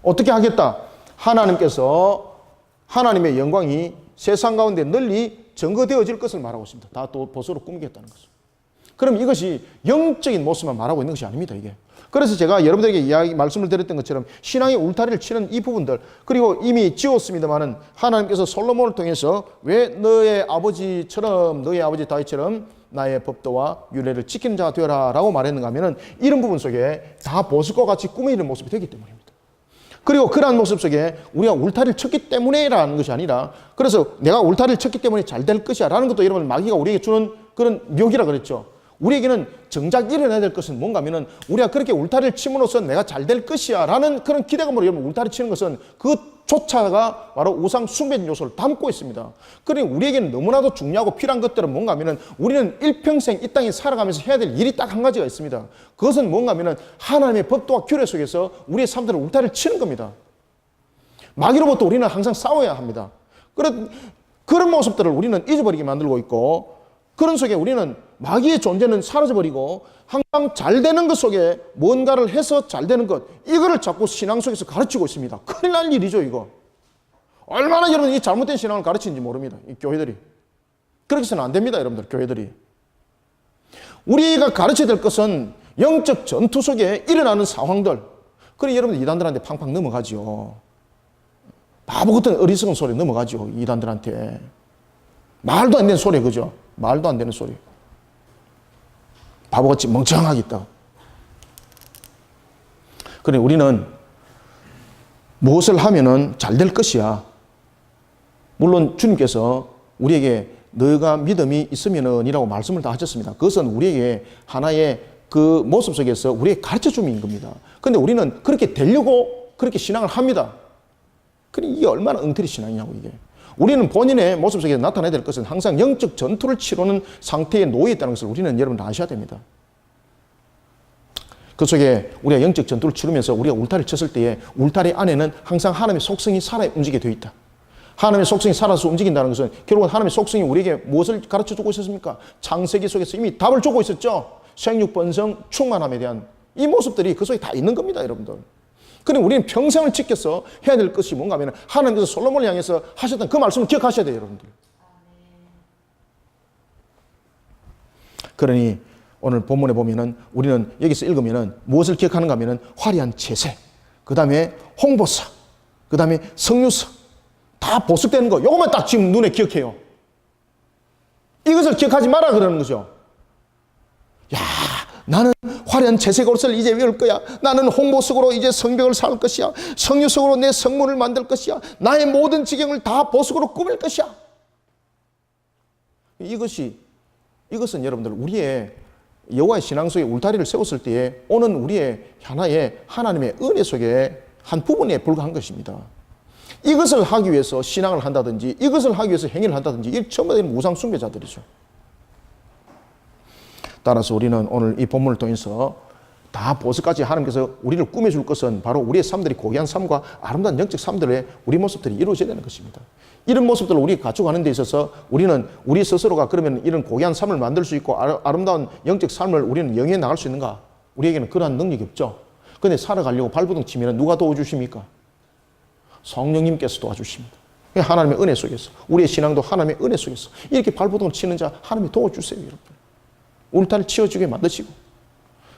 어떻게 하겠다? 하나님께서 하나님의 영광이 세상 가운데 널리 증거되어질 것을 말하고 있습니다. 다 또 보석으로 꾸미겠다는 것을. 그럼 이것이 영적인 모습만 말하고 있는 것이 아닙니다, 이게. 그래서 제가 여러분들에게 말씀을 드렸던 것처럼 신앙의 울타리를 치는 이 부분들, 그리고 이미 지었습니다만은 하나님께서 솔로몬을 통해서 왜 너의 아버지 다윗처럼 나의 법도와 율례를 지키는 자가 되어라 라고 말했는가 하면은 이런 부분 속에 다 보석과 같이 꾸미는 모습이 되기 때문입니다. 그리고 그러한 모습 속에 우리가 울타리를 쳤기 때문에라는 것이 아니라, 그래서 내가 울타리를 쳤기 때문에 잘 될 것이야 라는 것도 여러분 마귀가 우리에게 주는 그런 묘기라 그랬죠. 우리에게는 정작 일어나야 될 것은 뭔가 하면은 우리가 그렇게 울타리를 침으로써 내가 잘 될 것이야 라는 그런 기대감으로 여러분 울타리 치는 것은 그조차가 바로 우상 숭배 요소를 담고 있습니다. 그러니 우리에게는 너무나도 중요하고 필요한 것들은 뭔가 하면은 우리는 일평생 이 땅에 살아가면서 해야 될 일이 딱 한 가지가 있습니다. 그것은 뭔가 하면은 하나님의 법도와 규례 속에서 우리의 삶들을 울타리를 치는 겁니다. 마귀로부터 우리는 항상 싸워야 합니다. 그런 모습들을 우리는 잊어버리게 만들고 있고, 그런 속에 우리는 마귀의 존재는 사라져버리고 항상 잘 되는 것 속에 뭔가를 해서 잘 되는 것, 이거를 자꾸 신앙 속에서 가르치고 있습니다. 큰일 날 일이죠, 이거. 얼마나 여러분 이 잘못된 신앙을 가르치는지 모릅니다, 이 교회들이. 그렇게 해서는 안 됩니다, 여러분들, 교회들이. 우리가 가르쳐야 될 것은 영적 전투 속에 일어나는 상황들. 그래 여러분들 이단들한테 팡팡 넘어가죠. 바보 같은 어리석은 소리 넘어가죠, 이단들한테. 말도 안 되는 소리, 그죠? 말도 안 되는 소리. 바보같이 멍청하게 있다. 그래 우리는 무엇을 하면은 잘 될 것이야. 물론 주님께서 우리에게 너가 믿음이 있으면은 이라고 말씀을 다 하셨습니다. 그것은 우리에게 하나의 그 모습 속에서 우리에게 가르쳐 줌인 겁니다. 그런데 우리는 그렇게 되려고 그렇게 신앙을 합니다. 그래 이게 얼마나 엉터리 신앙이냐고 이게. 우리는 본인의 모습 속에 나타나야 될 것은 항상 영적 전투를 치르는 상태에 놓여 있다는 것을 우리는 여러분 아셔야 됩니다. 그 속에 우리가 영적 전투를 치르면서 우리가 울타리를 쳤을 때에 울타리 안에는 항상 하나님의 속성이 살아 움직이게 되어 있다. 하나님의 속성이 살아서 움직인다는 것은 결국은 하나님의 속성이 우리에게 무엇을 가르쳐 주고 있었습니까? 창세기 속에서 이미 답을 주고 있었죠. 생육, 번성, 충만함에 대한 이 모습들이 그 속에 다 있는 겁니다, 여러분들. 그럼 우리는 평생을 지켜서 해야 될 것이 뭔가 하면 하나님께서 솔로몬을 향해서 하셨던 그 말씀을 기억하셔야 돼요, 여러분들. 그러니 오늘 본문에 보면은 우리는 여기서 읽으면은 무엇을 기억하는가 하면은 화려한 제세, 그 다음에 홍보사, 그 다음에 성유서 다 보석되는 거, 요것만 딱 지금 눈에 기억해요. 이것을 기억하지 마라 그러는 거죠. 야, 나는 화려한 제색 옷을 이제 외울 거야. 나는 홍보석으로 이제 성벽을 쌓을 것이야. 성유석으로 내 성문을 만들 것이야. 나의 모든 지경을 다 보석으로 꾸밀 것이야. 이것은 여러분들 우리의 여호와의 신앙 속에 울타리를 세웠을 때에 오는 우리의 하나의 하나님의 은혜 속에 한 부분에 불과한 것입니다. 이것을 하기 위해서 신앙을 한다든지 이것을 하기 위해서 행위를 한다든지 이 전부 다 우상 숭배자들이죠. 따라서 우리는 오늘 이 본문을 통해서 다 보석까지 하나님께서 우리를 꾸며줄 것은 바로 우리의 삶들이 고귀한 삶과 아름다운 영적 삶들의 우리 모습들이 이루어져야 되는 것입니다. 이런 모습들을 우리가 가져가는 데 있어서 우리는 우리 스스로가 그러면 이런 고귀한 삶을 만들 수 있고 아름다운 영적 삶을 우리는 영위해 나갈 수 있는가? 우리에게는 그러한 능력이 없죠. 그런데 살아가려고 발버둥 치면 누가 도와주십니까? 성령님께서 도와주십니다. 하나님의 은혜 속에서 우리의 신앙도 하나님의 은혜 속에서 이렇게 발버둥을 치는 자 하나님이 도와주세요, 여러분. 울타리를 치워주게 만드시고,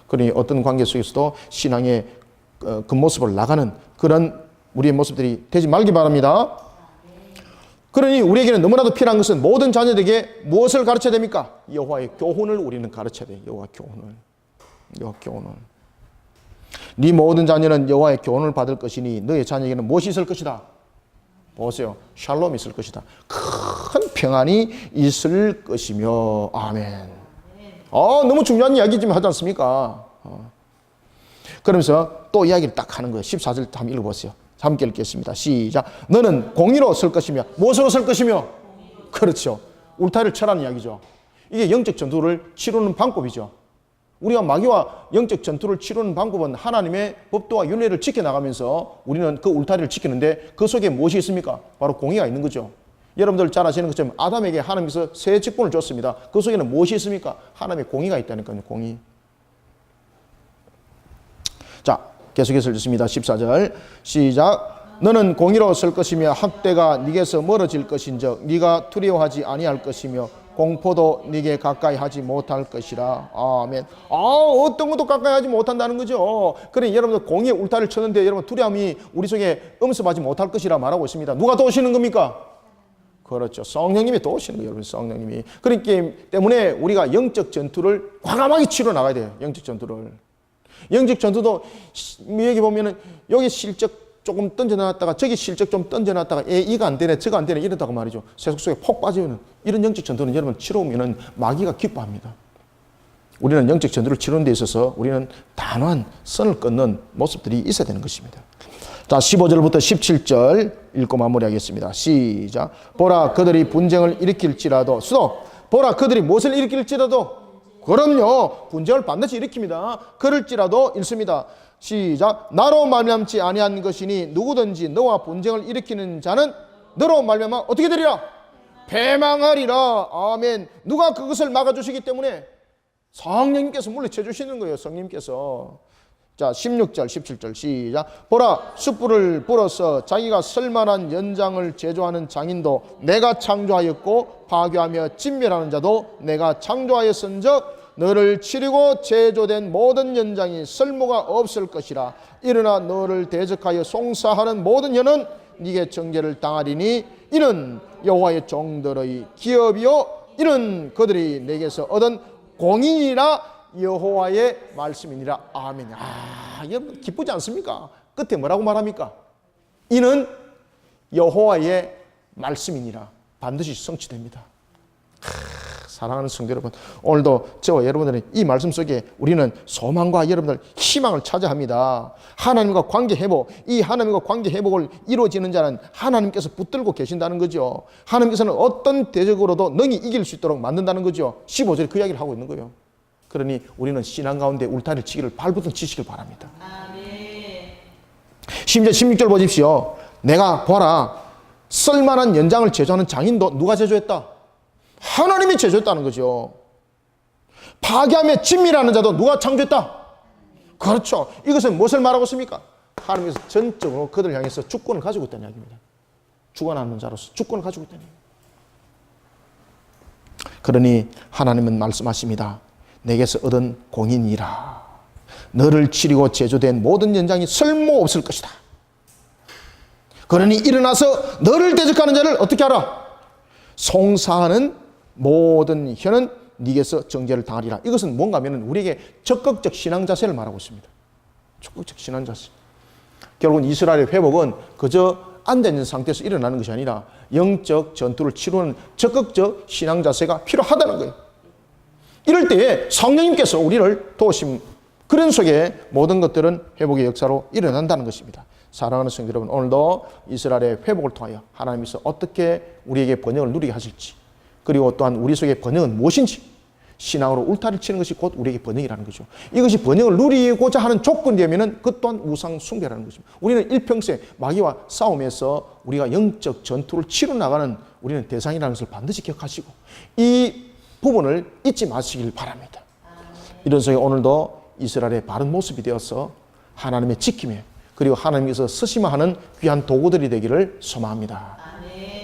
그러니 어떤 관계 속에서도 신앙의 그 모습을 나가는 그런 우리의 모습들이 되지 말기 바랍니다. 그러니 우리에게는 너무나도 필요한 것은 모든 자녀들에게 무엇을 가르쳐야 됩니까? 여호와의 교훈을 우리는 가르쳐야 돼요. 여호와 교훈을. 네 모든 자녀는 여호와의 교훈을 받을 것이니 너의 자녀에게는 무엇이 있을 것이다? 보세요. 샬롬이 있을 것이다. 큰 평안이 있을 것이며. 아멘. 너무 중요한 이야기 좀 하지 않습니까? 그러면서 또 이야기를 딱 하는 거예요. 14절 한번 읽어보세요. 함께 읽겠습니다. 시작. 너는 공의로 설 것이며 무엇으로 설 것이며? 그렇죠. 울타리를 쳐라는 이야기죠. 이게 영적 전투를 치르는 방법이죠. 우리가 마귀와 영적 전투를 치르는 방법은 하나님의 법도와 윤례를 지켜나가면서 우리는 그 울타리를 지키는데 그 속에 무엇이 있습니까? 바로 공의가 있는 거죠. 여러분들 잘 아시는 것처럼 아담에게 하나님께서 새 직분을 줬습니다. 그 속에는 무엇이 있습니까? 하나님의 공의가 있다니까요. 공의. 자, 계속해서 읽습니다. 14절 시작. 너는 공의로 설 것이며 학대가 네게서 멀어질 것인즉 네가 두려워하지 아니할 것이며 공포도 네게 가까이 하지 못할 것이라. 아멘. 어떤 것도 가까이 하지 못한다는 거죠. 그래 여러분들 공의의 울타리를 쳤는데 여러분 두려움이 우리 속에 엄습하지 못할 것이라 말하고 있습니다. 누가 도우시는 겁니까? 그렇죠. 성령님이 도우시는 거예요, 여러분. 성령님이. 그렇기 때문에 우리가 영적 전투를 과감하게 치러 나가야 돼요. 영적 전투를. 영적 전투도 여기 보면은 여기 실적 조금 던져놨다가 저기 실적 좀 던져놨다가 이가 안 되네 저거 안 되네 이러다가 말이죠. 세속 속에 폭 빠지면 이런 영적 전투는 여러분 치러오면 마귀가 기뻐합니다. 우리는 영적 전투를 치르는 데 있어서 우리는 단호한 선을 끊는 모습들이 있어야 되는 것입니다. 자, 15절부터 17절 읽고 마무리하겠습니다. 시작. 보라 그들이 분쟁을 일으킬지라도 수도 보라 그들이 무엇을 일으킬지라도 그럼요 분쟁을 반드시 일으킵니다. 그럴지라도 읽습니다. 시작. 나로 말미암지 아니한 것이니 누구든지 너와 분쟁을 일으키는 자는 너로 말미암아 어떻게 되리라? 패망하리라. 아멘. 누가 그것을 막아주시기 때문에 성령님께서 물리쳐 주시는 거예요. 성령님께서. 자, 16절 17절 시작. 보라 숯불을 불어서 자기가 쓸만한 연장을 제조하는 장인도 내가 창조하였고 파괴하며 진멸하는 자도 내가 창조하였은즉 너를 치르고 제조된 모든 연장이 쓸모가 없을 것이라. 일어나 너를 대적하여 송사하는 모든 혀는 네게 정죄를 당하리니 이는 여호와의 종들의 기업이요 이는 그들이 내게서 얻은 공인이라 여호와의 말씀이니라. 아멘. 여러분 기쁘지 않습니까? 끝에 뭐라고 말합니까? 이는 여호와의 말씀이니라. 반드시 성취됩니다. 사랑하는 성도 여러분, 오늘도 저와 여러분들은 이 말씀 속에 우리는 소망과 여러분들 희망을 찾아야 합니다. 하나님과 관계 회복, 이 하나님과 관계 회복을 이루어지는 자는 하나님께서 붙들고 계신다는 거죠. 하나님께서는 어떤 대적으로도 능히 이길 수 있도록 만든다는 거죠. 15절에 그 이야기를 하고 있는 거예요. 그러니 우리는 신앙 가운데 울타리를 치기를 발부터 치시길 바랍니다. 아멘. 심지어 16절 보십시오. 내가 보라 쓸만한 연장을 제조하는 장인도 누가 제조했다? 하나님이 제조했다는 거죠. 파괴하며 진미라는 자도 누가 창조했다? 그렇죠. 이것은 무엇을 말하고 있습니까? 하나님께서 전적으로 그들을 향해서 주권을 가지고 있다는 이야기입니다. 주관하는 자로서 주권을 가지고 있다는 이야기입니다. 그러니 하나님은 말씀하십니다. 내게서 얻은 공인이라. 너를 치르고 제조된 모든 연장이 쓸모없을 것이다. 그러니 일어나서 너를 대적하는 자를 어떻게 하라? 송사하는 모든 혀는 네게서 정죄를 당하리라. 이것은 뭔가 하면 우리에게 적극적 신앙 자세를 말하고 있습니다. 적극적 신앙 자세. 결국은 이스라엘의 회복은 그저 앉아있는 상태에서 일어나는 것이 아니라 영적 전투를 치르는 적극적 신앙 자세가 필요하다는 거예요. 이럴 때에 성령님께서 우리를 도우심, 그런 속에 모든 것들은 회복의 역사로 일어난다는 것입니다. 사랑하는 성도 여러분, 오늘도 이스라엘의 회복을 통하여 하나님께서 어떻게 우리에게 번영을 누리게 하실지, 그리고 또한 우리 속에 번영은 무엇인지 신앙으로 울타리를 치는 것이 곧 우리에게 번영이라는 거죠. 이것이 번영을 누리고자 하는 조건이 되면은 그 또한 우상 숭배라는 것입니다. 우리는 일평생 마귀와 싸움에서 우리가 영적 전투를 치러 나가는 우리는 대상이라는 것을 반드시 기억하시고 이 부분을 잊지 마시길 바랍니다. 이런 속에 오늘도 이스라엘의 바른 모습이 되어서 하나님의 지킴에 그리고 하나님께서 쓰시마 하는 귀한 도구들이 되기를 소망합니다. 아멘.